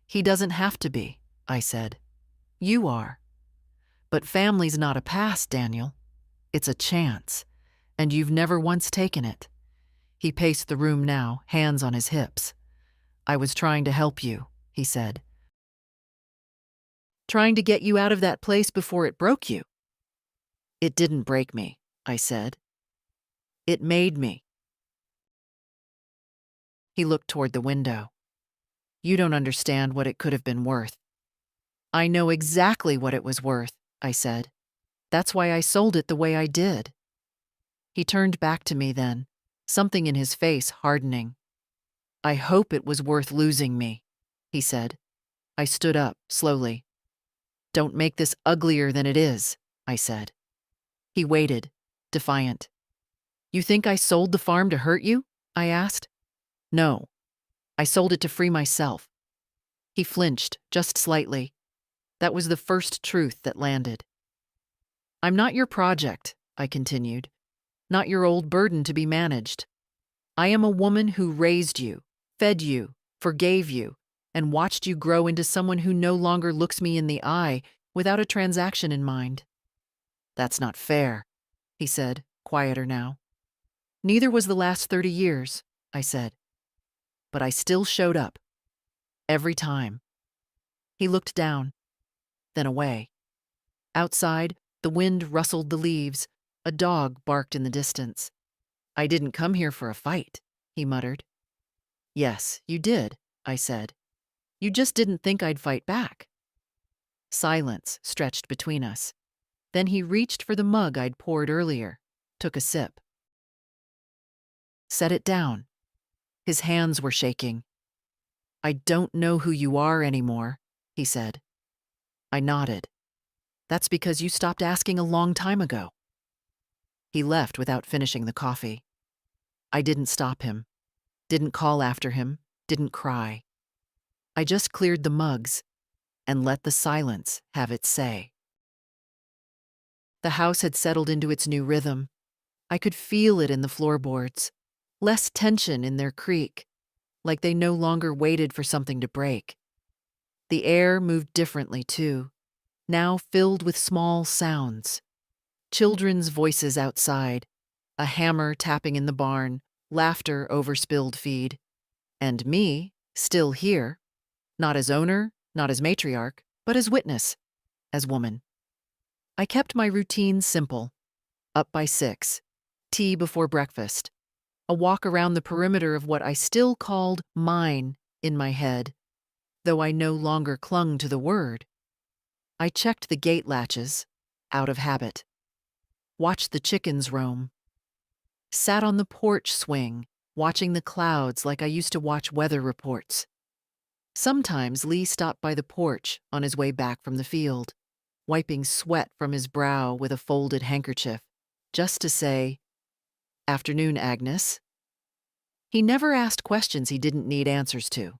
He doesn't have to be, I said. You are. But family's not a pass, Daniel. It's a chance, and you've never once taken it. He paced the room now, hands on his hips. I was trying to help you, he said. Trying to get you out of that place before it broke you. It didn't break me, I said. It made me. He looked toward the window. You don't understand what it could have been worth. I know exactly what it was worth, I said. That's why I sold it the way I did. He turned back to me then, something in his face hardening. I hope it was worth losing me, he said. I stood up, slowly. Don't make this uglier than it is, I said. He waited, defiant. You think I sold the farm to hurt you? I asked. No. I sold it to free myself. He flinched, just slightly. That was the first truth that landed. I'm not your project, I continued. Not your old burden to be managed. I am a woman who raised you, fed you, forgave you, and watched you grow into someone who no longer looks me in the eye without a transaction in mind. That's not fair, he said, quieter now. Neither was the last 30 years, I said. But I still showed up. Every time. He looked down, then away. Outside, the wind rustled the leaves. A dog barked in the distance. I didn't come here for a fight, he muttered. Yes, you did, I said. You just didn't think I'd fight back. Silence stretched between us. Then he reached for the mug I'd poured earlier, took a sip. Set it down. His hands were shaking. I don't know who you are anymore, he said. I nodded. That's because you stopped asking a long time ago. He left without finishing the coffee. I didn't stop him, didn't call after him, didn't cry. I just cleared the mugs and let the silence have its say. The house had settled into its new rhythm. I could feel it in the floorboards, less tension in their creak, like they no longer waited for something to break. The air moved differently, too, now filled with small sounds. Children's voices outside, a hammer tapping in the barn, laughter over spilled feed. And me, still here, not as owner, not as matriarch, but as witness, as woman. I kept my routine simple. Up by 6, tea before breakfast, a walk around the perimeter of what I still called mine in my head, though I no longer clung to the word. I checked the gate latches, out of habit. Watched the chickens roam. Sat on the porch swing, watching the clouds like I used to watch weather reports. Sometimes Lee stopped by the porch on his way back from the field, wiping sweat from his brow with a folded handkerchief, just to say, "Afternoon, Agnes." He never asked questions he didn't need answers to.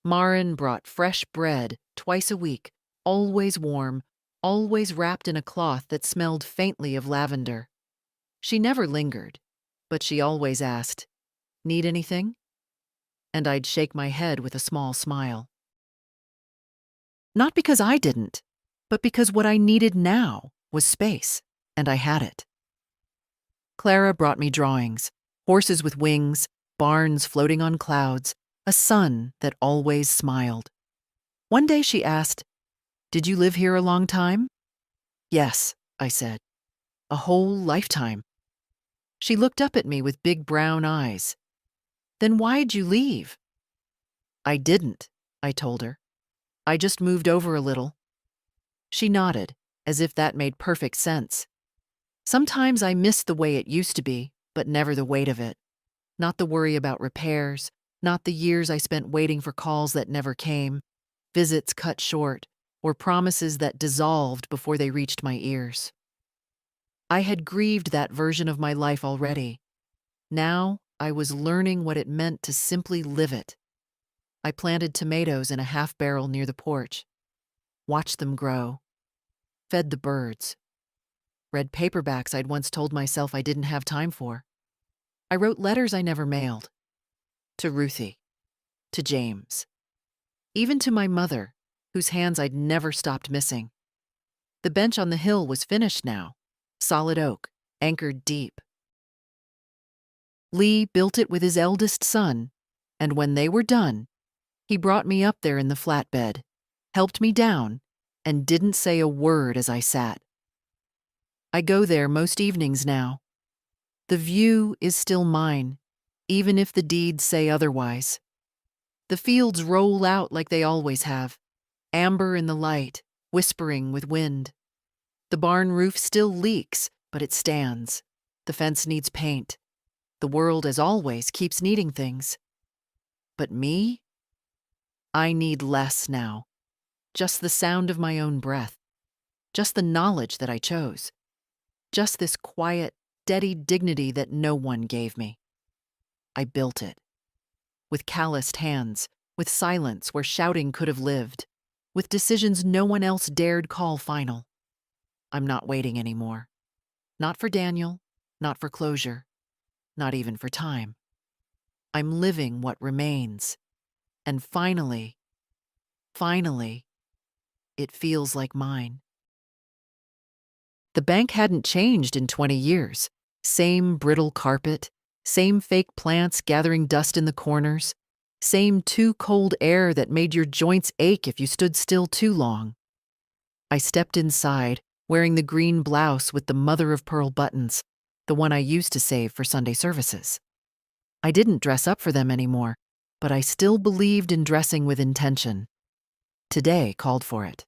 Marin brought fresh bread twice a week, always warm, always wrapped in a cloth that smelled faintly of lavender. She never lingered, but she always asked, "Need anything?" And I'd shake my head with a small smile. Not because I didn't, but because what I needed now was space, and I had it. Clara brought me drawings, horses with wings, barns floating on clouds, a sun that always smiled. One day she asked, "Did you live here a long time?" "Yes," I said. "A whole lifetime." She looked up at me with big brown eyes. "Then why'd you leave?" "I didn't," I told her. "I just moved over a little." She nodded, as if that made perfect sense. Sometimes I miss the way it used to be, but never the weight of it. Not the worry about repairs, not the years I spent waiting for calls that never came, visits cut short, or promises that dissolved before they reached my ears. I had grieved that version of my life already. Now I was learning what it meant to simply live it. I planted tomatoes in a half-barrel near the porch, watched them grow, fed the birds, read paperbacks I'd once told myself I didn't have time for. I wrote letters I never mailed. To Ruthie, to James, even to my mother, whose hands I'd never stopped missing. The bench on the hill was finished now, solid oak, anchored deep. Lee built it with his eldest son, and when they were done, he brought me up there in the flatbed, helped me down, and didn't say a word as I sat. I go there most evenings now. The view is still mine, even if the deeds say otherwise. The fields roll out like they always have, amber in the light, whispering with wind. The barn roof still leaks, but it stands. The fence needs paint. The world, as always, keeps needing things. But me? I need less now. Just the sound of my own breath. Just the knowledge that I chose. Just this quiet, steady dignity that no one gave me. I built it. With calloused hands, with silence where shouting could have lived, with decisions no one else dared call final. I'm not waiting anymore. Not for Daniel, not for closure, not even for time. I'm living what remains. And finally, it feels like mine. The bank hadn't changed in 20 years. Same brittle carpet, same fake plants gathering dust in the corners, same too cold air that made your joints ache if you stood still too long. I stepped inside, wearing the green blouse with the mother-of-pearl buttons, the one I used to save for Sunday services. I didn't dress up for them anymore, but I still believed in dressing with intention. Today called for it.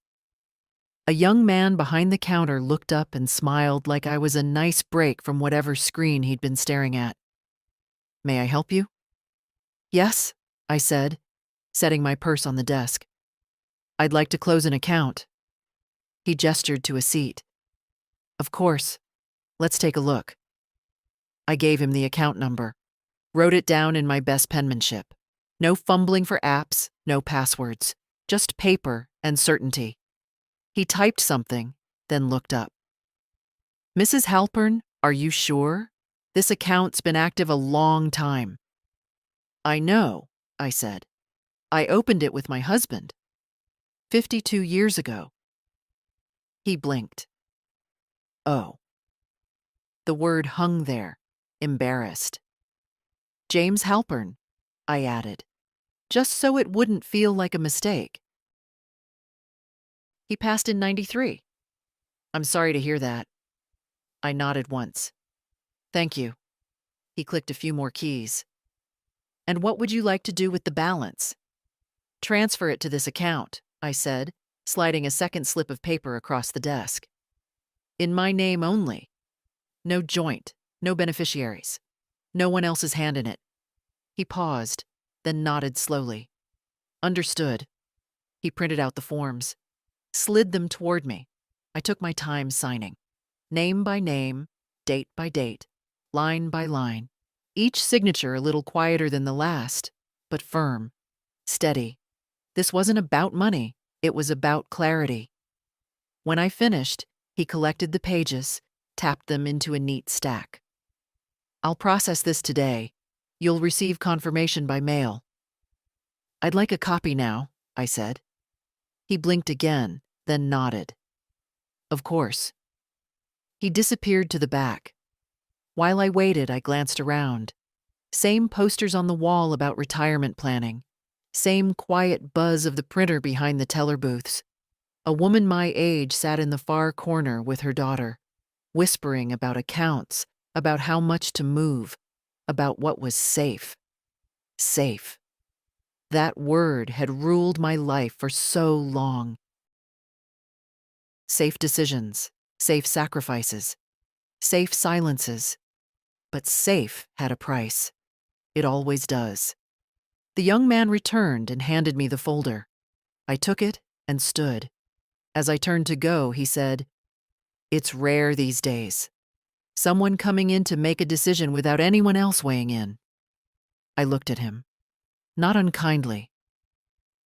A young man behind the counter looked up and smiled like I was a nice break from whatever screen he'd been staring at. "May I help you?" "Yes," I said, setting my purse on the desk. "I'd like to close an account." He gestured to a seat. "Of course. Let's take a look." I gave him the account number, wrote it down in my best penmanship. No fumbling for apps, no passwords, just paper and certainty. He typed something, then looked up. "Mrs. Halpern, are you sure? This account's been active a long time." "I know," I said. "I opened it with my husband. 52 years ago." He blinked. "Oh." The word hung there, embarrassed. "James Halpern," I added, just so it wouldn't feel like a mistake. "He passed in 93. "I'm sorry to hear that." I nodded once. "Thank you." He clicked a few more keys. "And what would you like to do with the balance?" "Transfer it to this account," I said, sliding a second slip of paper across the desk. "In my name only. No joint, no beneficiaries. No one else's hand in it." He paused, then nodded slowly. Understood. He printed out the forms, slid them toward me. I took my time signing, name by name, date by date, line by line. Each signature a little quieter than the last, but firm, steady. This wasn't about money, it was about clarity. When I finished, he collected the pages, tapped them into a neat stack. I'll process this today. You'll receive confirmation by mail. I'd like a copy now, I said. He blinked again, then nodded. Of course. He disappeared to the back. While I waited, I glanced around. Same posters on the wall about retirement planning. Same quiet buzz of the printer behind the teller booths. A woman my age sat in the far corner with her daughter, whispering about accounts, about how much to move, about what was safe. Safe. That word had ruled my life for so long. Safe decisions, safe sacrifices, safe silences. But safe had a price. It always does. The young man returned and handed me the folder. I took it and stood. As I turned to go, he said, "It's rare these days. Someone coming in to make a decision without anyone else weighing in." I looked at him. Not unkindly.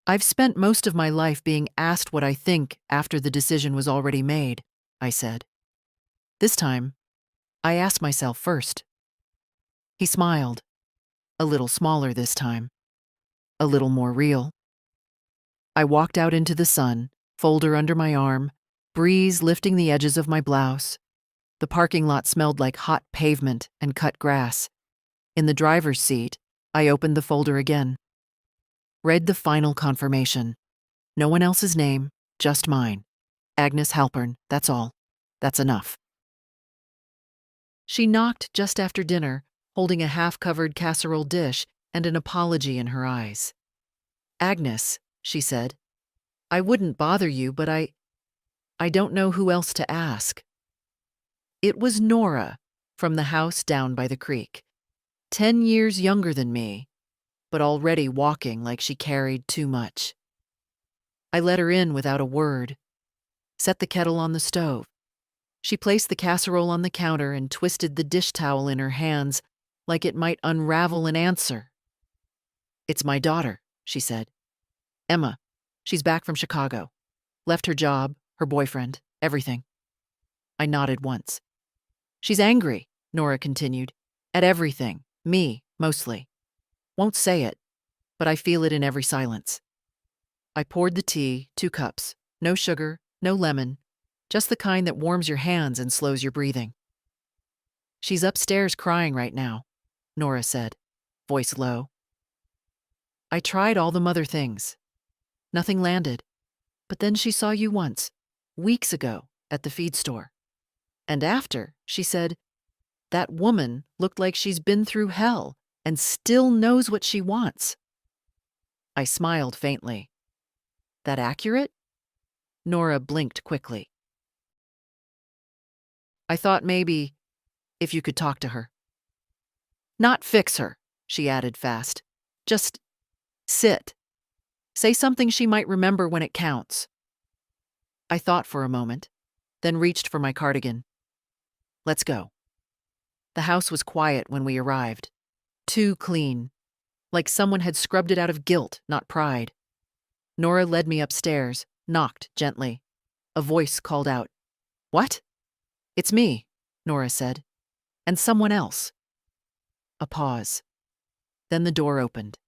I've spent most of my life being asked what I think after the decision was already made, I said. This time, I asked myself first. He smiled. A little smaller this time. A little more real. I walked out into the sun, folder under my arm, breeze lifting the edges of my blouse. The parking lot smelled like hot pavement and cut grass. In the driver's seat, I opened the folder again. Read the final confirmation. No one else's name, just mine. Agnes Halpern, that's all. That's enough. She knocked just after dinner, holding a half-covered casserole dish and an apology in her eyes. "Agnes," she said, "I wouldn't bother you, but I don't know who else to ask." It was Nora, from the house down by the creek. 10 years younger than me, but already walking like she carried too much. I let her in without a word, set the kettle on the stove. She placed the casserole on the counter and twisted the dish towel in her hands like it might unravel an answer. "It's my daughter," she said. "Emma. She's back from Chicago. Left her job, her boyfriend, everything." I nodded once. "She's angry," Nora continued, "at everything, me, mostly. Won't say it, but I feel it in every silence." I poured the tea, 2 cups, no sugar, no lemon, just the kind that warms your hands and slows your breathing. "She's upstairs crying right now," Nora said, voice low. "I tried all the mother things. Nothing landed. But then she saw you once, weeks ago, at the feed store. And after, she said, 'That woman looked like she's been through hell and still knows what she wants.'" I smiled faintly. "That accurate?" Nora blinked quickly. "I thought maybe if you could talk to her. Not fix her," she added fast. "Just sit. Say something she might remember when it counts." I thought for a moment, then reached for my cardigan. "Let's go." The house was quiet when we arrived. Too clean. Like someone had scrubbed it out of guilt, not pride. Nora led me upstairs, knocked gently. A voice called out, "What?" "It's me," Nora said. "And someone else." A pause. Then the door opened.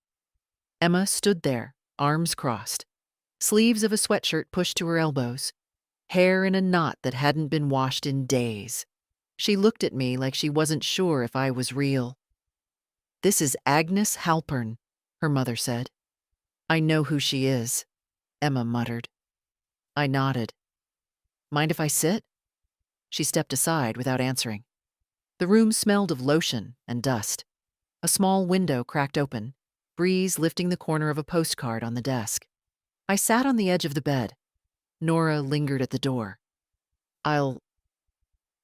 Emma stood there, arms crossed, sleeves of a sweatshirt pushed to her elbows, hair in a knot that hadn't been washed in days. She looked at me like she wasn't sure if I was real. "This is Agnes Halpern," her mother said. "I know who she is," Emma muttered. I nodded. "Mind if I sit?" She stepped aside without answering. The room smelled of lotion and dust. A small window cracked open, breeze lifting the corner of a postcard on the desk. I sat on the edge of the bed. Nora lingered at the door. "I'll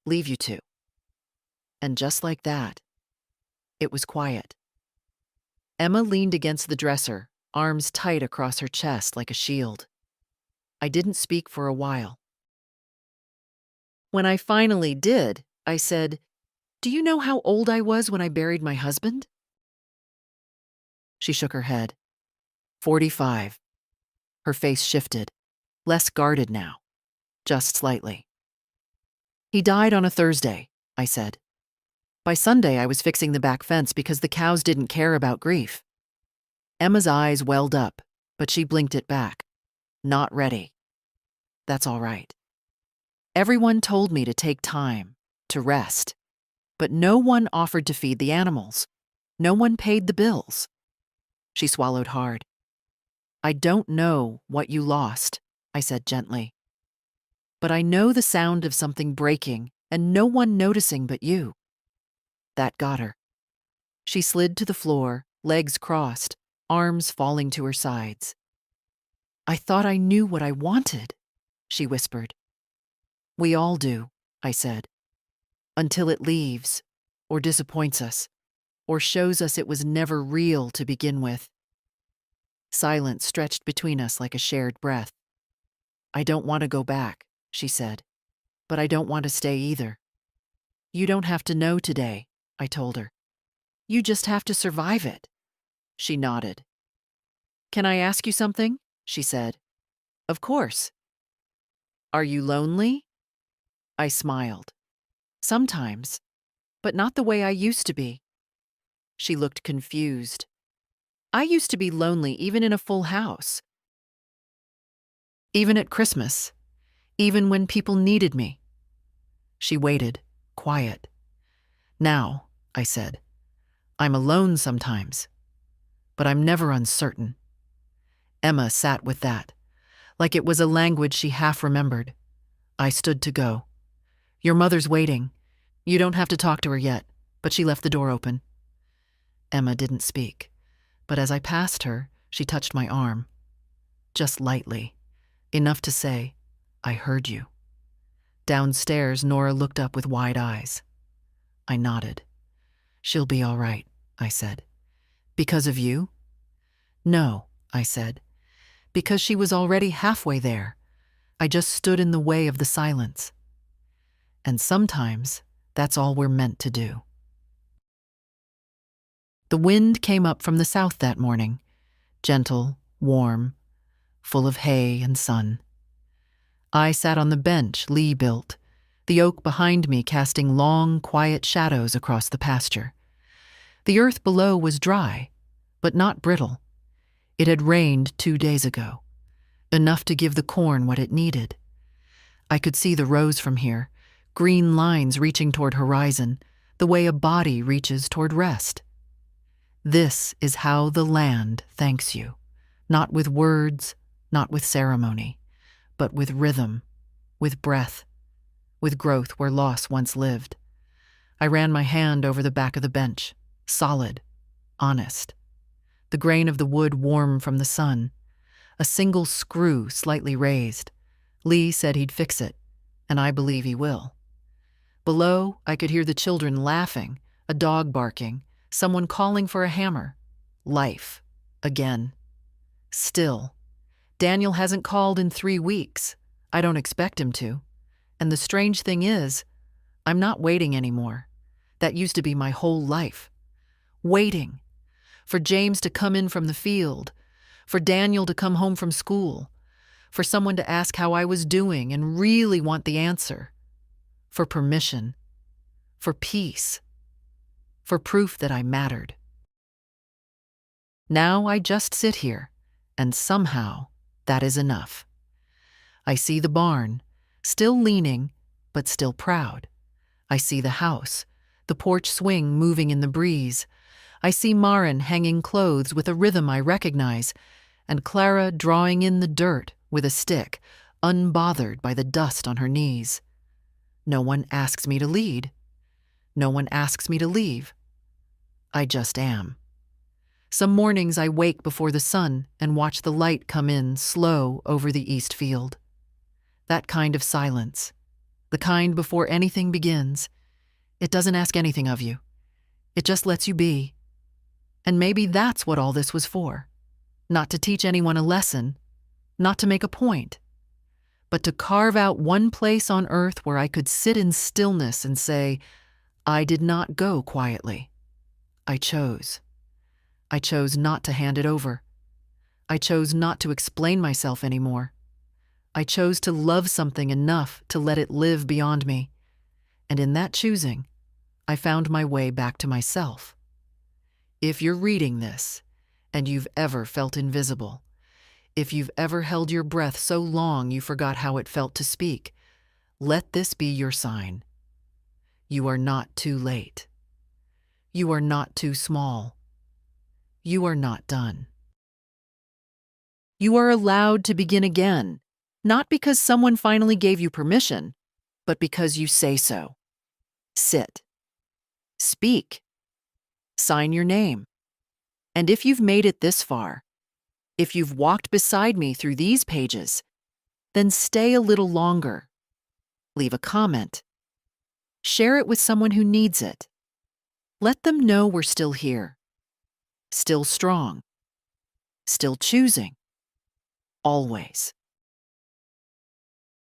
leave you two." And just like that, it was quiet. Emma leaned against the dresser, arms tight across her chest like a shield. I didn't speak for a while. When I finally did, I said, "Do you know how old I was when I buried my husband?" She shook her head. 45. Her face shifted, less guarded now, just slightly. "He died on a Thursday," I said. "By Sunday, I was fixing the back fence because the cows didn't care about grief." Emma's eyes welled up, but she blinked it back. "Not ready." "That's all right." Everyone told me to take time, to rest, but no one offered to feed the animals. No one paid the bills. She swallowed hard. "I don't know what you lost," I said gently. "But I know the sound of something breaking and no one noticing but you." That got her. She slid to the floor, legs crossed, arms falling to her sides. "I thought I knew what I wanted," she whispered. "We all do," I said. "Until it leaves, or disappoints us, or shows us it was never real to begin with." Silence stretched between us like a shared breath. "I don't want to go back," she said, "but I don't want to stay either." "You don't have to know today," I told her. "You just have to survive it." She nodded. "Can I ask you something?" she said. "Of course." "Are you lonely?" I smiled. "Sometimes, but not the way I used to be." She looked confused. "I used to be lonely even in a full house. Even at Christmas. Even when people needed me." She waited, quiet. "Now," I said, "I'm alone sometimes, but I'm never uncertain." Emma sat with that, like it was a language she half remembered. I stood to go. "Your mother's waiting. You don't have to talk to her yet," but she left the door open. Emma didn't speak, but as I passed her, she touched my arm. Just lightly, enough to say, "I heard you." Downstairs, Nora looked up with wide eyes. I nodded. "She'll be all right," I said. "Because of you?" "No," I said. "Because she was already halfway there. I just stood in the way of the silence." And sometimes, that's all we're meant to do. The wind came up from the south that morning, gentle, warm, full of hay and sun. I sat on the bench Lee built, the oak behind me casting long, quiet shadows across the pasture. The earth below was dry, but not brittle. It had rained 2 days ago, enough to give the corn what it needed. I could see the rows from here, green lines reaching toward horizon, the way a body reaches toward rest. This is how the land thanks you, not with words, not with ceremony, but with rhythm, with breath, with growth where loss once lived. I ran my hand over the back of the bench, solid, honest. The grain of the wood warm from the sun, a single screw slightly raised. Lee said he'd fix it, and I believe he will. Below, I could hear the children laughing, a dog barking, someone calling for a hammer. Life. Again. Still. Daniel hasn't called in 3 weeks. I don't expect him to. And the strange thing is, I'm not waiting anymore. That used to be my whole life. Waiting. For James to come in from the field. For Daniel to come home from school. For someone to ask how I was doing and really want the answer. For permission. For peace. For proof that I mattered. Now I just sit here, and somehow that is enough. I see the barn, still leaning, but still proud. I see the house, the porch swing moving in the breeze. I see Maren hanging clothes with a rhythm I recognize, and Clara drawing in the dirt with a stick, unbothered by the dust on her knees. No one asks me to lead. No one asks me to leave. I just am. Some mornings I wake before the sun and watch the light come in slow over the east field. That kind of silence, the kind before anything begins. It doesn't ask anything of you. It just lets you be. And maybe that's what all this was for. not to teach anyone a lesson, not to make a point, but to carve out one place on earth where I could sit in stillness and say, I did not go quietly. I chose. I chose not to hand it over. I chose not to explain myself anymore. I chose to love something enough to let it live beyond me. And in that choosing, I found my way back to myself. If you're reading this, and you've ever felt invisible, if you've ever held your breath so long you forgot how it felt to speak, let this be your sign. You are not too late. You are not too small. You are not done. You are allowed to begin again, not because someone finally gave you permission, but because you say so. Sit. Speak. Sign your name. And if you've made it this far, if you've walked beside me through these pages, then stay a little longer. Leave a comment. Share it with someone who needs it. Let them know we're still here. Still strong. Still choosing. Always.